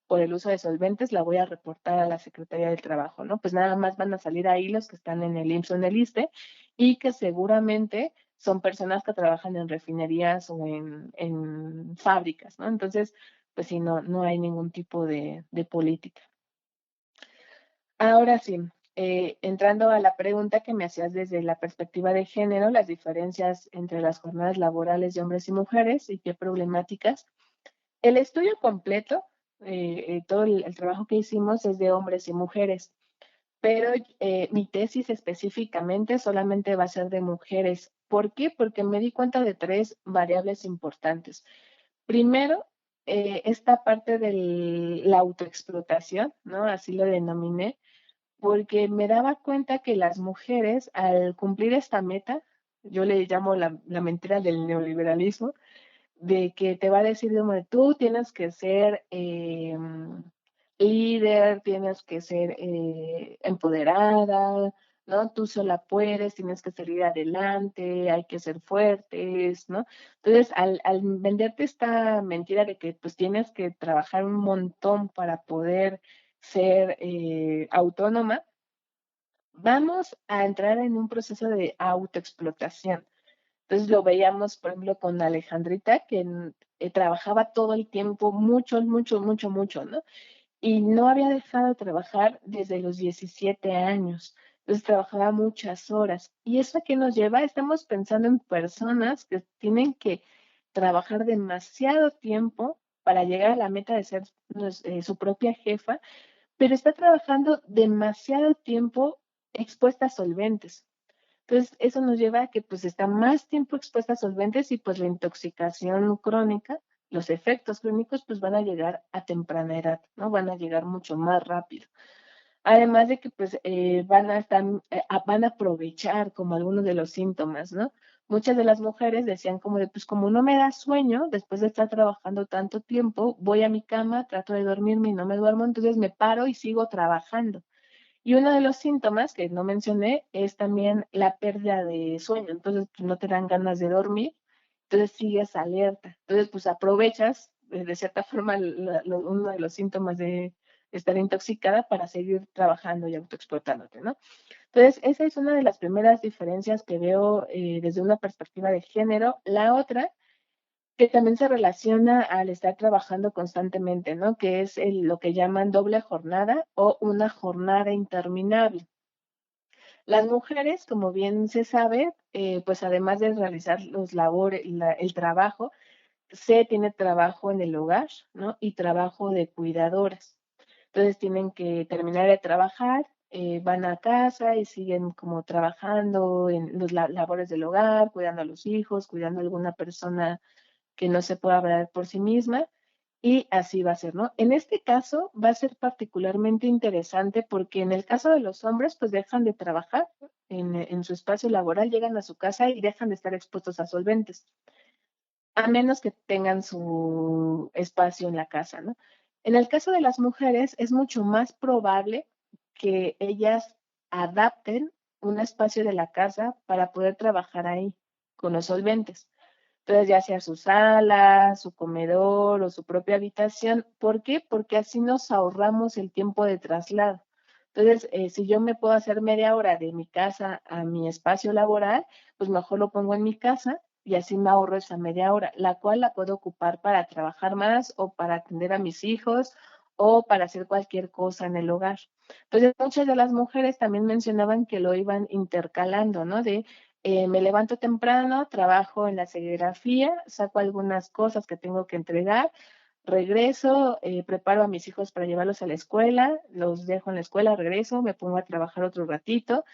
por el uso de solventes, la voy a reportar a la Secretaría del Trabajo, ¿no? Pues nada más van a salir ahí los que están en el IMSS o en el ISSSTE y que seguramente son personas que trabajan en refinerías o en fábricas, ¿no? Entonces, pues sí, no hay ningún tipo de política. Ahora sí, entrando a la pregunta que me hacías desde la perspectiva de género, las diferencias entre las jornadas laborales de hombres y mujeres y qué problemáticas. El estudio completo, todo el trabajo que hicimos es de hombres y mujeres, pero mi tesis específicamente solamente va a ser de mujeres. ¿Por qué? Porque me di cuenta de tres variables importantes. Primero, esta parte de la autoexplotación, ¿no? Así lo denominé, porque me daba cuenta que las mujeres, al cumplir esta meta, yo le llamo la mentira del neoliberalismo, de que te va a decir como de tú tienes que ser líder, tienes que ser empoderada, ¿no? Tú sola puedes, tienes que salir adelante, hay que ser fuertes, ¿no? Entonces, al venderte esta mentira de que pues tienes que trabajar un montón para poder ser autónoma, vamos a entrar en un proceso de autoexplotación. Entonces lo veíamos, por ejemplo, con Alejandrita, que trabajaba todo el tiempo, mucho, mucho, mucho, mucho, ¿no? Y no había dejado de trabajar desde los 17 años. Entonces trabajaba muchas horas. ¿Y eso a qué nos lleva? Estamos pensando en personas que tienen que trabajar demasiado tiempo para llegar a la meta de ser su propia jefa, pero está trabajando demasiado tiempo expuesta a solventes. Entonces, eso nos lleva a que pues está más tiempo expuesta a solventes y pues la intoxicación crónica, los efectos crónicos pues van a llegar a temprana edad, ¿no? Van a llegar mucho más rápido. Además de que pues van a aprovechar como algunos de los síntomas, ¿no? Muchas de las mujeres decían como de, pues como no me da sueño, después de estar trabajando tanto tiempo, voy a mi cama, trato de dormirme y no me duermo, entonces me paro y sigo trabajando. Y uno de los síntomas que no mencioné es también la pérdida de sueño. Entonces, pues, no te dan ganas de dormir, entonces sigues alerta. Entonces, pues aprovechas de cierta forma uno de los síntomas de estar intoxicada para seguir trabajando y autoexplotándote, ¿no? Entonces, esa es una de las primeras diferencias que veo desde una perspectiva de género. La otra que también se relaciona al estar trabajando constantemente, ¿no? Que es lo que llaman doble jornada o una jornada interminable. Las mujeres, como bien se sabe, pues además de realizar los labores, el trabajo, se tiene trabajo en el hogar, ¿no? Y trabajo de cuidadoras. Entonces tienen que terminar de trabajar, van a casa y siguen como trabajando en las labores del hogar, cuidando a los hijos, cuidando a alguna persona que no se pueda hablar por sí misma, y así va a ser, ¿no? En este caso va a ser particularmente interesante porque en el caso de los hombres, pues dejan de trabajar en su espacio laboral, llegan a su casa y dejan de estar expuestos a solventes, a menos que tengan su espacio en la casa, ¿no? En el caso de las mujeres, es mucho más probable que ellas adapten un espacio de la casa para poder trabajar ahí con los solventes. Entonces, ya sea su sala, su comedor o su propia habitación. ¿Por qué? Porque así nos ahorramos el tiempo de traslado. Entonces, si yo me puedo hacer media hora de mi casa a mi espacio laboral, pues mejor lo pongo en mi casa y así me ahorro esa media hora, la cual la puedo ocupar para trabajar más o para atender a mis hijos o para hacer cualquier cosa en el hogar. Entonces, muchas de las mujeres también mencionaban que lo iban intercalando, ¿no? Me levanto temprano, trabajo en la serigrafía, saco algunas cosas que tengo que entregar, regreso, preparo a mis hijos para llevarlos a la escuela, los dejo en la escuela, regreso, me pongo a trabajar otro ratito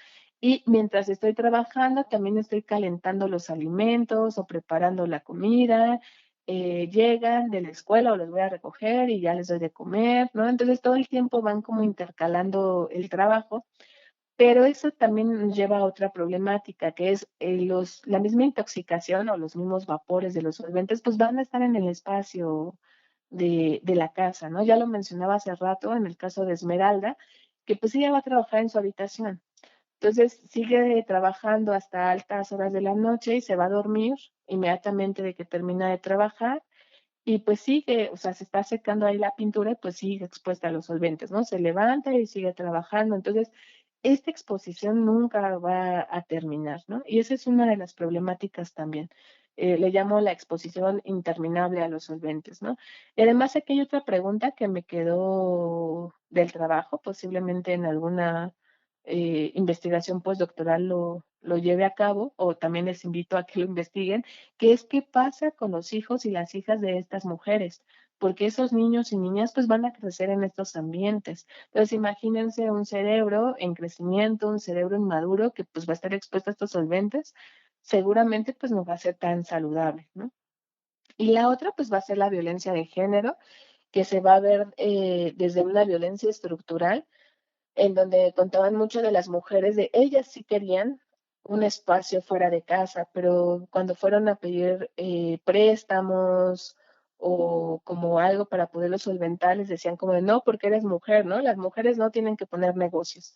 y mientras estoy trabajando también estoy calentando los alimentos o preparando la comida. Llegan de la escuela o los voy a recoger y ya les doy de comer, ¿no? Entonces todo el tiempo van como intercalando el trabajo, pero eso también nos lleva a otra problemática, que es la misma intoxicación o los mismos vapores de los solventes, pues van a estar en el espacio de la casa, ¿no? Ya lo mencionaba hace rato en el caso de Esmeralda, que pues ella va a trabajar en su habitación. Entonces sigue trabajando hasta altas horas de la noche y se va a dormir inmediatamente de que termina de trabajar. Y pues sigue, o sea, se está secando ahí la pintura y pues sigue expuesta a los solventes, ¿no? Se levanta y sigue trabajando. Entonces, esta exposición nunca va a terminar, ¿no? Y esa es una de las problemáticas también. Le llamo la exposición interminable a los solventes, ¿no? Y además aquí hay otra pregunta que me quedó del trabajo, posiblemente en alguna investigación postdoctoral lo lleve a cabo, o también les invito a que lo investiguen, que es qué pasa con los hijos y las hijas de estas mujeres, porque esos niños y niñas pues van a crecer en estos ambientes. Entonces, imagínense un cerebro en crecimiento, un cerebro inmaduro que pues va a estar expuesto a estos solventes, seguramente pues no va a ser tan saludable, ¿no? Y la otra pues va a ser la violencia de género, que se va a ver desde una violencia estructural, en donde contaban mucho de las mujeres, de ellas sí querían un espacio fuera de casa, pero cuando fueron a pedir préstamos o como algo para poderlos solventar, les decían como de no, porque eres mujer, ¿no? Las mujeres no tienen que poner negocios.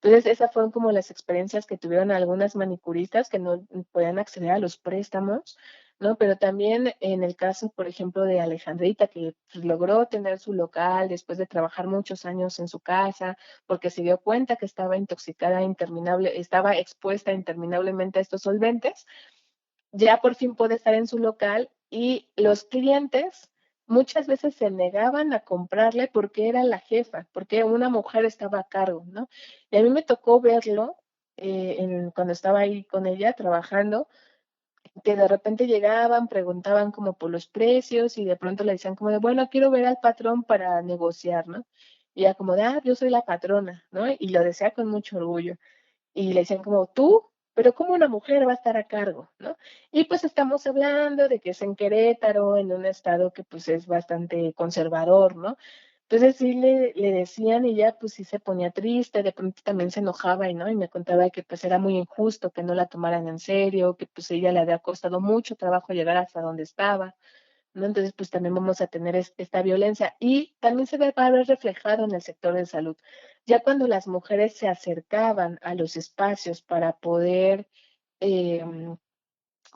Entonces, esas fueron como las experiencias que tuvieron algunas manicuristas que no podían acceder a los préstamos, ¿no? Pero también en el caso, por ejemplo, de Alejandrita, que pues, logró tener su local después de trabajar muchos años en su casa, porque se dio cuenta que estaba intoxicada interminable, estaba expuesta interminablemente a estos solventes, ya por fin puede estar en su local y los clientes muchas veces se negaban a comprarle porque era la jefa, porque una mujer estaba a cargo, ¿no? Y a mí me tocó verlo cuando estaba ahí con ella trabajando, que de repente llegaban, preguntaban como por los precios y de pronto le decían como de, bueno, quiero ver al patrón para negociar, ¿no? Y ya como de, ah, yo soy la patrona, ¿no? Y lo decía con mucho orgullo y le decían como tú, pero ¿cómo una mujer va a estar a cargo, no? Y pues estamos hablando de que es en Querétaro, en un estado que pues es bastante conservador, ¿no? Entonces sí le decían y ya pues sí se ponía triste, de pronto también se enojaba y no, y me contaba que pues era muy injusto que no la tomaran en serio, que pues ella le había costado mucho trabajo llegar hasta donde estaba, ¿no? Entonces, pues también vamos a tener esta violencia y también se va a ver reflejado en el sector de salud. Ya cuando las mujeres se acercaban a los espacios para poder, eh,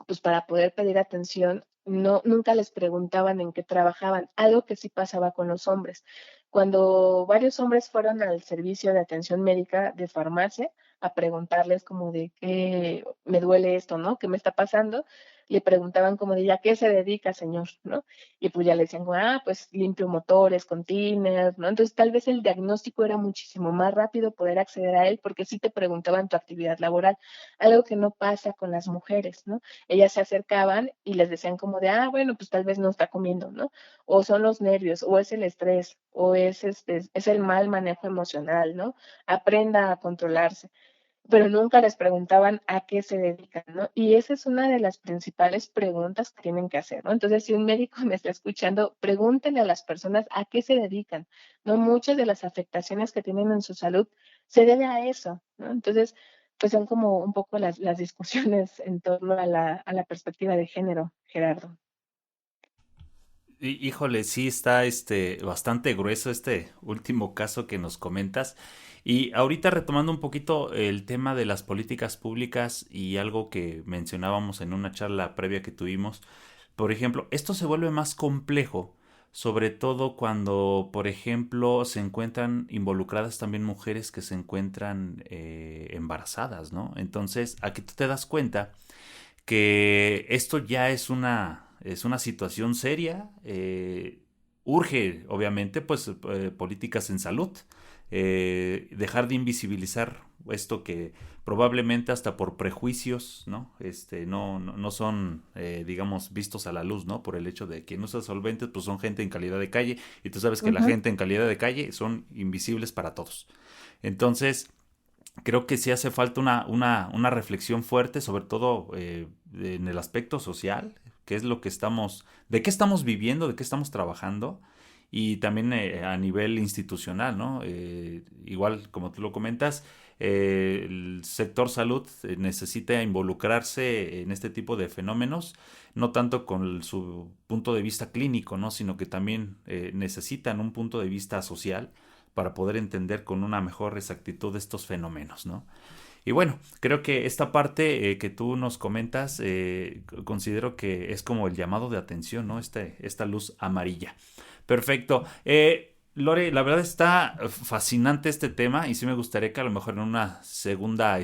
pues para poder pedir atención, no, nunca les preguntaban en qué trabajaban, algo que sí pasaba con los hombres. Cuando varios hombres fueron al servicio de atención médica de farmacia a preguntarles como de qué me duele esto, ¿no? ¿Qué me está pasando? le preguntaban como de, ¿a qué se dedica, señor? ¿No? Y pues ya le decían, pues limpio motores con tiner, ¿no? Entonces tal vez el diagnóstico era muchísimo más rápido poder acceder a él porque sí te preguntaban tu actividad laboral, algo que no pasa con las mujeres, ¿no? Ellas se acercaban y les decían como de, bueno, pues tal vez no está comiendo, ¿no? O son los nervios, o es el estrés, o es el mal manejo emocional, ¿no? Aprenda a controlarse, pero nunca les preguntaban a qué se dedican, ¿no? Y esa es una de las principales preguntas que tienen que hacer, ¿no? Entonces, si un médico me está escuchando, pregúntenle a las personas a qué se dedican, ¿no? Muchas de las afectaciones que tienen en su salud se debe a eso, ¿no? Entonces, pues son como un poco las discusiones en torno a la perspectiva de género, Gerardo. Híjole, sí está bastante grueso este último caso que nos comentas. Y ahorita retomando un poquito el tema de las políticas públicas y algo que mencionábamos en una charla previa que tuvimos, por ejemplo, esto se vuelve más complejo, sobre todo cuando, por ejemplo, se encuentran involucradas también mujeres que se encuentran embarazadas, ¿no? Entonces, aquí tú te das cuenta que esto ya es una situación seria. Urge, obviamente, pues políticas en salud. Dejar de invisibilizar esto que probablemente hasta por prejuicios, ¿no? No son, digamos, vistos a la luz, ¿no? Por el hecho de que no usa solventes, pues son gente en calidad de calle y tú sabes que la Ujú. gente en calidad de calle son invisibles para todos. Entonces, creo que sí hace falta una reflexión fuerte, sobre todo en el aspecto social, qué es lo que estamos, de qué estamos viviendo, de qué estamos trabajando, y también a nivel institucional, ¿no? Igual, como tú lo comentas, el sector salud necesita involucrarse en este tipo de fenómenos, no tanto con su punto de vista clínico, ¿no? Sino que también necesitan un punto de vista social para poder entender con una mejor exactitud estos fenómenos, ¿no? Y bueno, creo que esta parte que tú nos comentas, considero que es como el llamado de atención, ¿no? Esta luz amarilla. Perfecto. Lore, la verdad está fascinante este tema y sí me gustaría que a lo mejor en una segunda,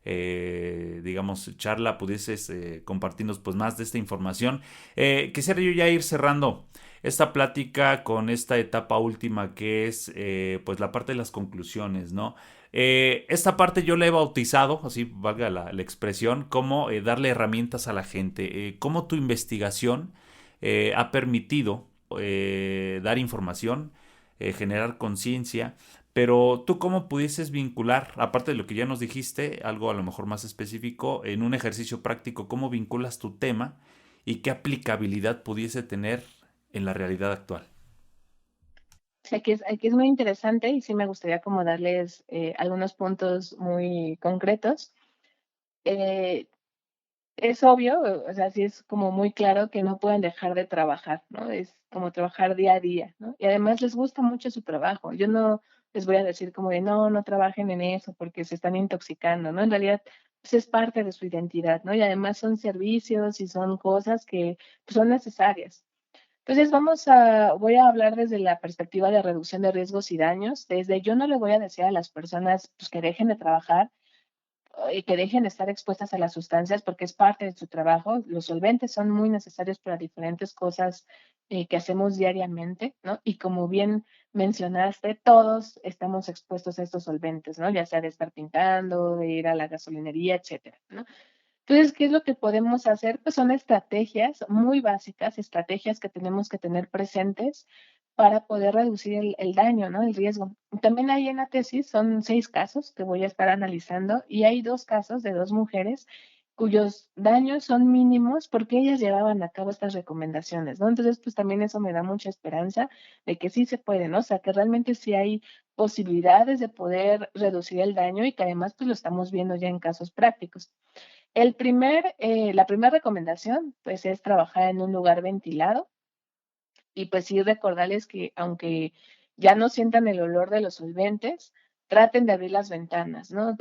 digamos, charla pudieses compartirnos pues más de esta información. Quisiera yo ya ir cerrando esta plática con esta etapa última que es pues la parte de las conclusiones, ¿no? Esta parte yo la he bautizado, así valga la expresión, como darle herramientas a la gente, cómo tu investigación ha permitido dar información, generar conciencia, pero tú cómo pudieses vincular, aparte de lo que ya nos dijiste, algo a lo mejor más específico, en un ejercicio práctico, cómo vinculas tu tema y qué aplicabilidad pudiese tener en la realidad actual. Sí, aquí es muy interesante y sí me gustaría como darles algunos puntos muy concretos. Eh, es obvio, o sea, sí es como muy claro que no pueden dejar de trabajar, ¿no? Es como trabajar día a día, ¿no? Y además les gusta mucho su trabajo. Yo no les voy a decir como de, no, no trabajen en eso porque se están intoxicando, ¿no? En realidad, pues es parte de su identidad, ¿no? Y además son servicios y son cosas que pues, son necesarias. Entonces voy a hablar desde la perspectiva de reducción de riesgos y daños. Desde yo no le voy a decir a las personas pues, que dejen de trabajar y que dejen de estar expuestas a las sustancias porque es parte de su trabajo. Los solventes son muy necesarios para diferentes cosas que hacemos diariamente, ¿no? Y como bien mencionaste, todos estamos expuestos a estos solventes, ¿no? Ya sea de estar pintando, de ir a la gasolinería, etcétera, ¿no? Entonces, ¿qué es lo que podemos hacer? Pues son estrategias muy básicas, estrategias que tenemos que tener presentes para poder reducir el daño, ¿no? El riesgo. También ahí en la tesis son 6 casos que voy a estar analizando y hay 2 casos de 2 mujeres cuyos daños son mínimos porque ellas llevaban a cabo estas recomendaciones, ¿no? Entonces, pues también eso me da mucha esperanza de que sí se puede, ¿no? O sea, que realmente sí hay posibilidades de poder reducir el daño y que además pues lo estamos viendo ya en casos prácticos. La primera recomendación, pues, es trabajar en un lugar ventilado y, pues, sí recordarles que aunque ya no sientan el olor de los solventes, traten de abrir las ventanas, ¿no?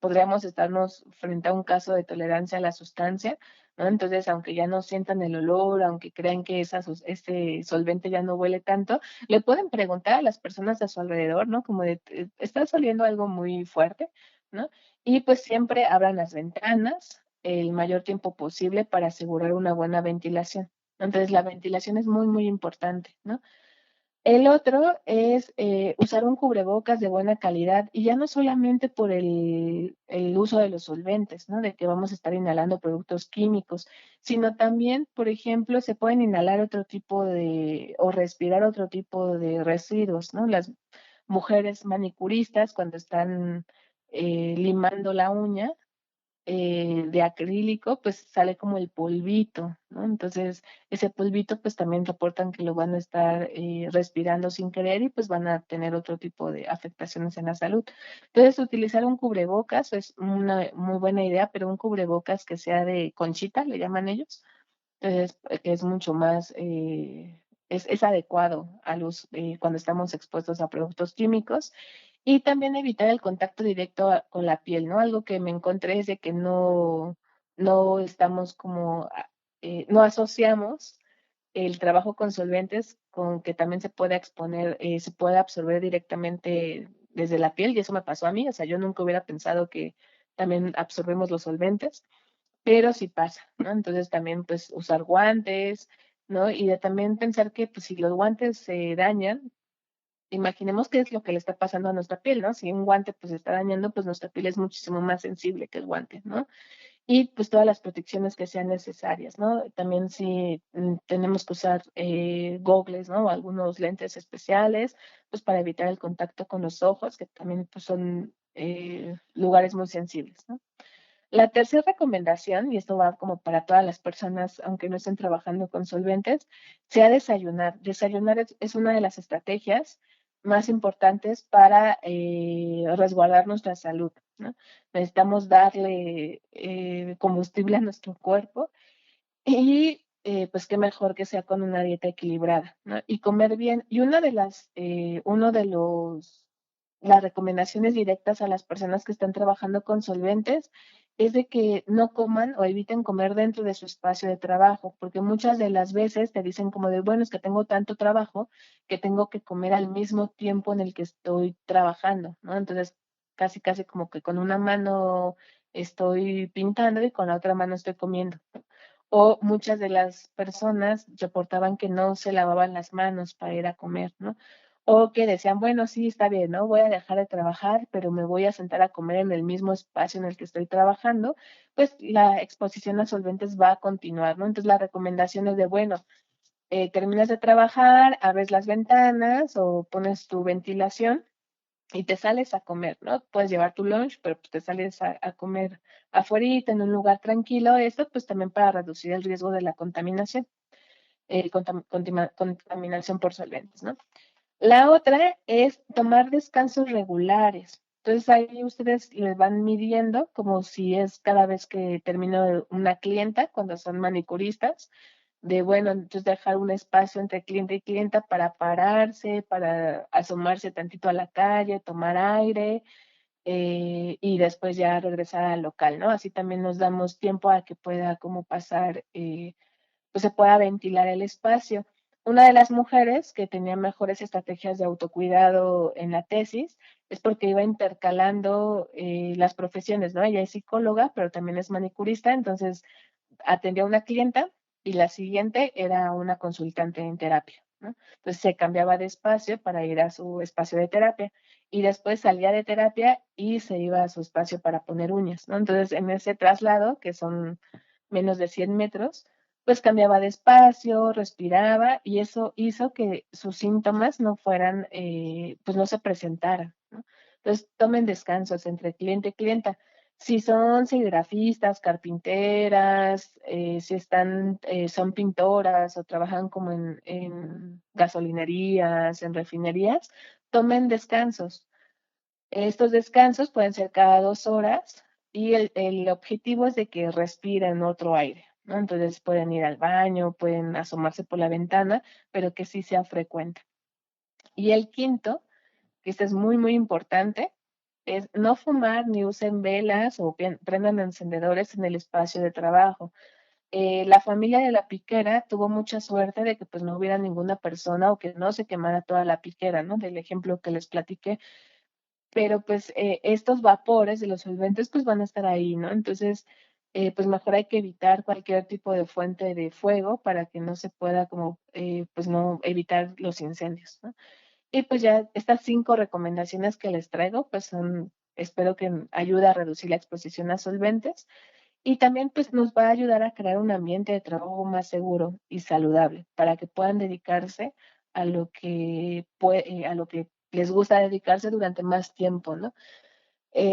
Podríamos estarnos frente a un caso de tolerancia a la sustancia, ¿no? Entonces, aunque ya no sientan el olor, aunque crean que este solvente ya no huele tanto, le pueden preguntar a las personas a su alrededor, ¿no? Como de, ¿está oliendo algo muy fuerte?, ¿no? Y pues siempre abran las ventanas, el mayor tiempo posible para asegurar una buena ventilación. Entonces, la ventilación es muy, muy importante, ¿no? El otro es usar un cubrebocas de buena calidad y ya no solamente por el uso de los solventes, ¿no? De que vamos a estar inhalando productos químicos, sino también, por ejemplo, se pueden inhalar otro tipo de, o respirar otro tipo de residuos, ¿no? Las mujeres manicuristas cuando están limando la uña, de acrílico, pues sale como el polvito, ¿no? Entonces, ese polvito, pues también reportan que lo van a estar respirando sin querer y pues van a tener otro tipo de afectaciones en la salud. Entonces, utilizar un cubrebocas es una muy buena idea, pero un cubrebocas que sea de conchita, le llaman ellos. Entonces, que es mucho más, es adecuado a los, cuando estamos expuestos a productos químicos y también evitar el contacto directo con la piel, ¿no? Algo que me encontré es de que no estamos como, no asociamos el trabajo con solventes con que también se puede exponer, se puede absorber directamente desde la piel y eso me pasó a mí, o sea, yo nunca hubiera pensado que también absorbemos los solventes, pero sí pasa, ¿no? Entonces también pues usar guantes, ¿no? Y de también pensar que pues si los guantes se dañan, imaginemos qué es lo que le está pasando a nuestra piel, ¿no? Si un guante pues se está dañando, pues nuestra piel es muchísimo más sensible que el guante, ¿no? Y pues todas las protecciones que sean necesarias, ¿no? También si tenemos que usar gogles, ¿no? O algunos lentes especiales, pues para evitar el contacto con los ojos, que también pues son lugares muy sensibles, ¿no? La tercera recomendación, y esto va como para todas las personas, aunque no estén trabajando con solventes, sea desayunar. Desayunar es una de las estrategias más importantes para resguardar nuestra salud, ¿no? Necesitamos darle combustible a nuestro cuerpo y pues qué mejor que sea con una dieta equilibrada, ¿no? Y comer bien. Y uno de las recomendaciones directas a las personas que están trabajando con solventes es de que no coman o eviten comer dentro de su espacio de trabajo, porque muchas de las veces te dicen como de, bueno, es que tengo tanto trabajo que tengo que comer al mismo tiempo en el que estoy trabajando, ¿no? Entonces, casi, casi como que con una mano estoy pintando y con la otra mano estoy comiendo. O muchas de las personas reportaban que no se lavaban las manos para ir a comer, ¿no? O que decían, bueno, sí, está bien, ¿no? Voy a dejar de trabajar, pero me voy a sentar a comer en el mismo espacio en el que estoy trabajando, pues la exposición a solventes va a continuar, ¿no? Entonces la recomendación es de, bueno, terminas de trabajar, abres las ventanas o pones tu ventilación y te sales a comer, ¿no? Puedes llevar tu lunch, pero pues te sales a comer afuera en un lugar tranquilo. Esto pues también para reducir el riesgo de la contaminación, contaminación por solventes, ¿no? La otra es tomar descansos regulares. Entonces ahí ustedes les van midiendo como si es cada vez que termino una clienta, cuando son manicuristas, de bueno, entonces dejar un espacio entre cliente y clienta para pararse, para asomarse tantito a la calle, tomar aire y después ya regresar al local, ¿no? Así también nos damos tiempo a que pueda como pasar pues se pueda ventilar el espacio. Una de las mujeres que tenía mejores estrategias de autocuidado en la tesis es porque iba intercalando las profesiones, ¿no? Ella es psicóloga, pero también es manicurista, entonces atendía a una clienta y la siguiente era una consultante en terapia, ¿no? Entonces se cambiaba de espacio para ir a su espacio de terapia y después salía de terapia y se iba a su espacio para poner uñas, ¿no? Entonces en ese traslado, que son menos de 100 metros, pues cambiaba de espacio, respiraba y eso hizo que sus síntomas no fueran, pues no se presentaran, ¿no? Entonces tomen descansos entre cliente y clienta. Si son serigrafistas, carpinteras, si están, son pintoras o trabajan como en gasolinerías, en refinerías, tomen descansos. Estos descansos pueden ser cada 2 horas y el objetivo es de que respiren otro aire, ¿no? Entonces pueden ir al baño, pueden asomarse por la ventana, pero que sí sea frecuente. Y el quinto, que este es muy, muy importante, es no fumar ni usen velas o prendan encendedores en el espacio de trabajo. La familia de la piquera tuvo mucha suerte de que pues no hubiera ninguna persona o que no se quemara toda la piquera, ¿no? Del ejemplo que les platiqué, pero pues estos vapores de los solventes pues van a estar ahí, ¿no? Entonces pues mejor hay que evitar cualquier tipo de fuente de fuego para que no se pueda como, pues no evitar los incendios, ¿no? Y pues ya estas 5 recomendaciones que les traigo, pues son, espero que ayude a reducir la exposición a solventes y también pues nos va a ayudar a crear un ambiente de trabajo más seguro y saludable para que puedan dedicarse a lo que, a lo que les gusta dedicarse durante más tiempo, ¿no?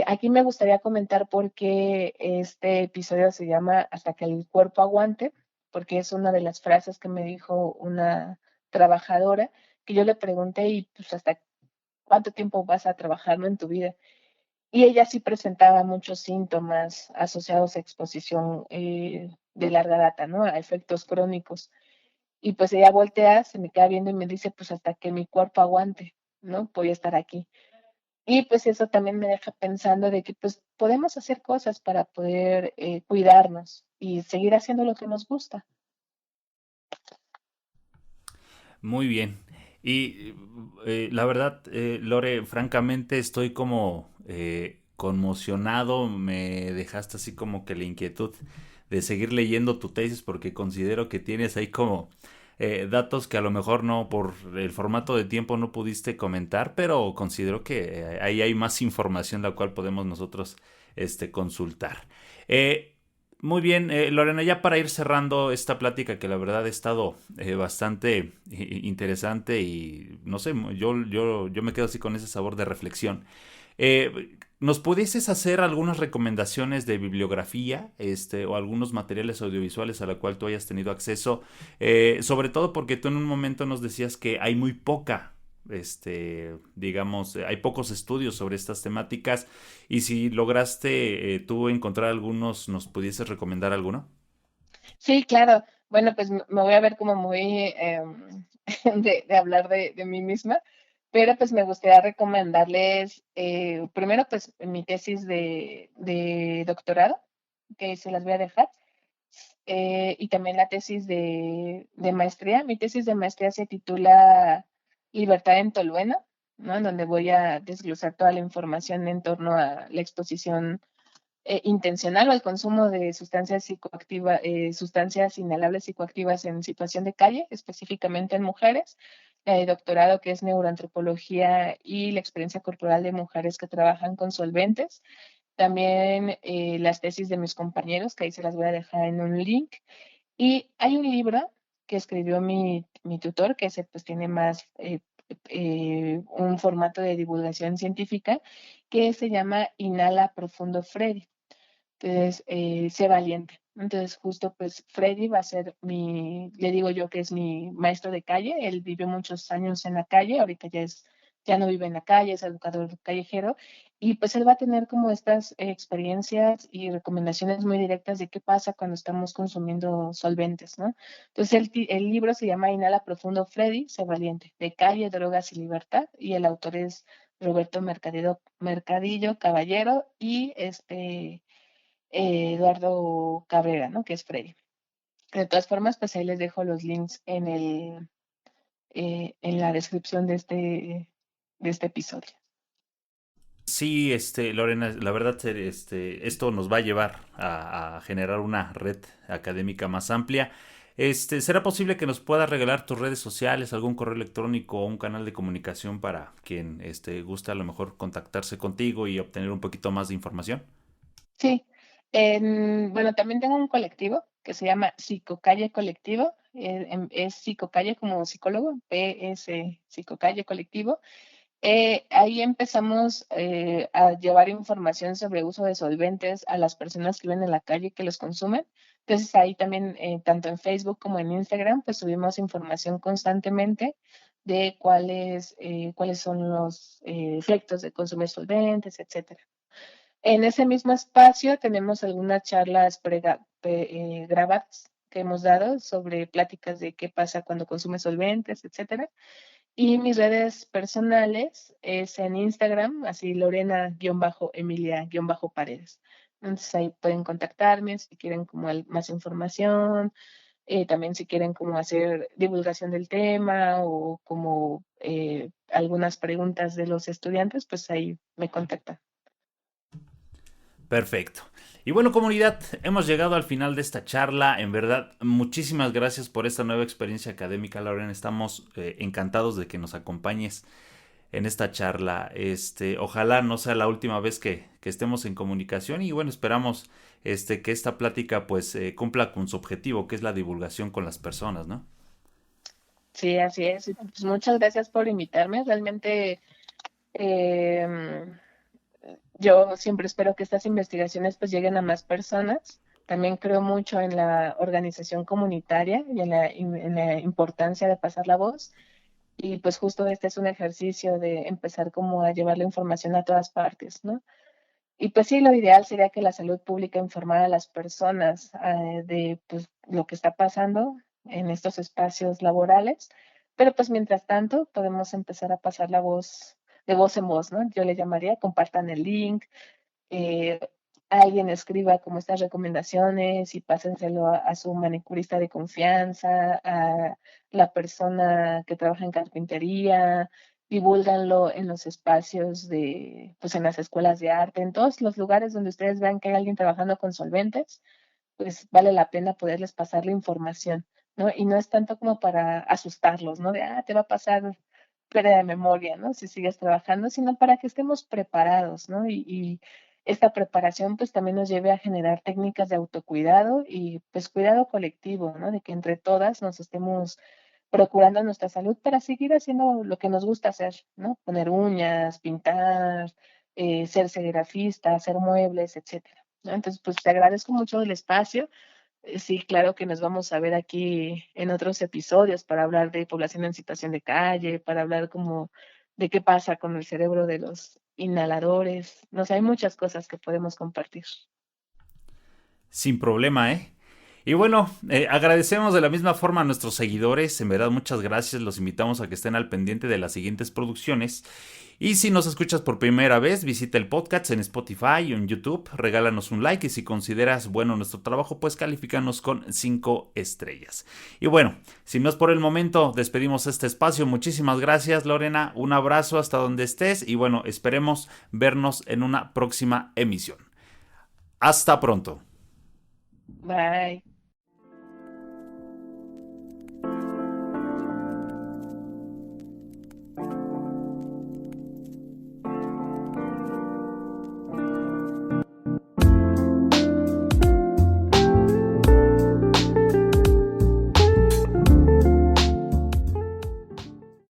Aquí me gustaría comentar por qué este episodio se llama Hasta que el cuerpo aguante, porque es una de las frases que me dijo una trabajadora, que yo le pregunté, y pues hasta cuánto tiempo vas a trabajar, ¿no? En tu vida. Y ella sí presentaba muchos síntomas asociados a exposición de larga data, ¿no? A efectos crónicos. Y pues ella voltea, se me queda viendo y me dice, pues hasta que mi cuerpo aguante, ¿no? Voy a estar aquí. Y pues eso también me deja pensando de que pues podemos hacer cosas para poder cuidarnos y seguir haciendo lo que nos gusta. Muy bien. Y la verdad, Lore, francamente estoy como conmocionado. Me dejaste así como que la inquietud de seguir leyendo tu tesis porque considero que tienes ahí como datos que a lo mejor no por el formato de tiempo no pudiste comentar, pero considero que ahí hay más información la cual podemos nosotros consultar. Eh, Muy bien, Lorena, ya para ir cerrando esta plática que la verdad ha estado bastante interesante y no sé, yo me quedo así con ese sabor de reflexión. ¿Nos pudieses hacer algunas recomendaciones de bibliografía, o algunos materiales audiovisuales a la cual tú hayas tenido acceso? Sobre todo porque tú en un momento nos decías que hay muy poca, digamos, hay pocos estudios sobre estas temáticas y si lograste tú encontrar algunos, ¿nos pudieses recomendar alguno? Sí, claro. Bueno, pues me voy a ver como muy de hablar de mí misma, pero pues me gustaría recomendarles primero pues mi tesis de doctorado, que se las voy a dejar, y también la tesis de maestría. Mi tesis de maestría se titula Libertad en Tolueno, ¿no? En donde voy a desglosar toda la información en torno a la exposición intencional o el consumo de sustancias psicoactivas, sustancias inhalables psicoactivas en situación de calle, específicamente en mujeres. Doctorado que es neuroantropología y la experiencia corporal de mujeres que trabajan con solventes. También las tesis de mis compañeros, que ahí se las voy a dejar en un link. Y hay un libro que escribió mi tutor, que ese pues tiene más un formato de divulgación científica, que se llama Inhala Profundo Freddy. Entonces, sé valiente. Entonces, justo pues Freddy va a ser le digo yo que es mi maestro de calle. Él vivió muchos años en la calle, ahorita ya no vive en la calle, es educador callejero. Y pues él va a tener como estas experiencias y recomendaciones muy directas de qué pasa cuando estamos consumiendo solventes, ¿no? Entonces, el libro se llama Inhala Profundo Freddy, sé valiente, de calle, drogas y libertad. Y el autor es Roberto Mercadillo Caballero y Eduardo Cabrera, ¿no? Que es Freddy. De todas formas, pues ahí les dejo los links en la descripción de este episodio. Sí, Lorena, la verdad, esto nos va a llevar a generar una red académica más amplia. ¿Será posible que nos puedas regalar tus redes sociales, algún correo electrónico o un canal de comunicación para quien guste a lo mejor contactarse contigo y obtener un poquito más de información? Sí, bueno, también tengo un colectivo que se llama Psicocalle Colectivo, es Psicocalle como psicólogo, PS Psicocalle Colectivo. Ahí empezamos a llevar información sobre uso de solventes a las personas que viven en la calle y que los consumen. Entonces ahí también, tanto en Facebook como en Instagram, pues subimos información constantemente de cuáles son los efectos de consumir solventes, etcétera. En ese mismo espacio tenemos algunas charlas grabadas que hemos dado sobre pláticas de qué pasa cuando consume solventes, etcétera. Y mis redes personales es en Instagram, así Lorena-Emilia-Paredes. Entonces ahí pueden contactarme si quieren como más información, también si quieren como hacer divulgación del tema o como algunas preguntas de los estudiantes, pues ahí me contactan. Perfecto. Y bueno, comunidad, hemos llegado al final de esta charla. En verdad, muchísimas gracias por esta nueva experiencia académica, Lauren. Estamos encantados de que nos acompañes en esta charla. Ojalá no sea la última vez que estemos en comunicación y bueno, esperamos que esta plática pues cumpla con su objetivo, que es la divulgación con las personas, ¿no? Sí, así es. Y, pues, muchas gracias por invitarme. Realmente em, yo siempre espero que estas investigaciones pues lleguen a más personas. También creo mucho en la organización comunitaria y en la importancia de pasar la voz. Y pues justo este es un ejercicio de empezar como a llevar la información a todas partes, ¿no? Y pues sí, lo ideal sería que la salud pública informara a las personas de pues, lo que está pasando en estos espacios laborales, pero pues mientras tanto podemos empezar a pasar la voz de voz en voz, ¿no? Yo le llamaría, compartan el link, eh, alguien escriba como estas recomendaciones y pásenselo a su manicurista de confianza, a la persona que trabaja en carpintería, divúlganlo en los espacios de, pues en las escuelas de arte, en todos los lugares donde ustedes vean que hay alguien trabajando con solventes, pues vale la pena poderles pasar la información, ¿no? Y no es tanto como para asustarlos, ¿no? De, te va a pasar pérdida de memoria, ¿no? Si sigues trabajando, sino para que estemos preparados, ¿no? Y esta preparación pues también nos lleve a generar técnicas de autocuidado y pues cuidado colectivo, ¿no? De que entre todas nos estemos procurando nuestra salud para seguir haciendo lo que nos gusta hacer, ¿no? Poner uñas, pintar, ser serigrafista, hacer muebles, etcétera, ¿no? Entonces, pues te agradezco mucho el espacio. Sí, claro que nos vamos a ver aquí en otros episodios para hablar de población en situación de calle, para hablar como de qué pasa con el cerebro de los inhaladores. No sé, hay muchas cosas que podemos compartir. Sin problema, ¿eh? Y bueno, agradecemos de la misma forma a nuestros seguidores, en verdad muchas gracias, los invitamos a que estén al pendiente de las siguientes producciones. Y si nos escuchas por primera vez, visita el podcast en Spotify o en YouTube, regálanos un like y si consideras bueno nuestro trabajo, pues califícanos con 5 estrellas. Y bueno, si no es por el momento, despedimos este espacio. Muchísimas gracias, Lorena, un abrazo hasta donde estés y bueno, esperemos vernos en una próxima emisión. Hasta pronto. Bye.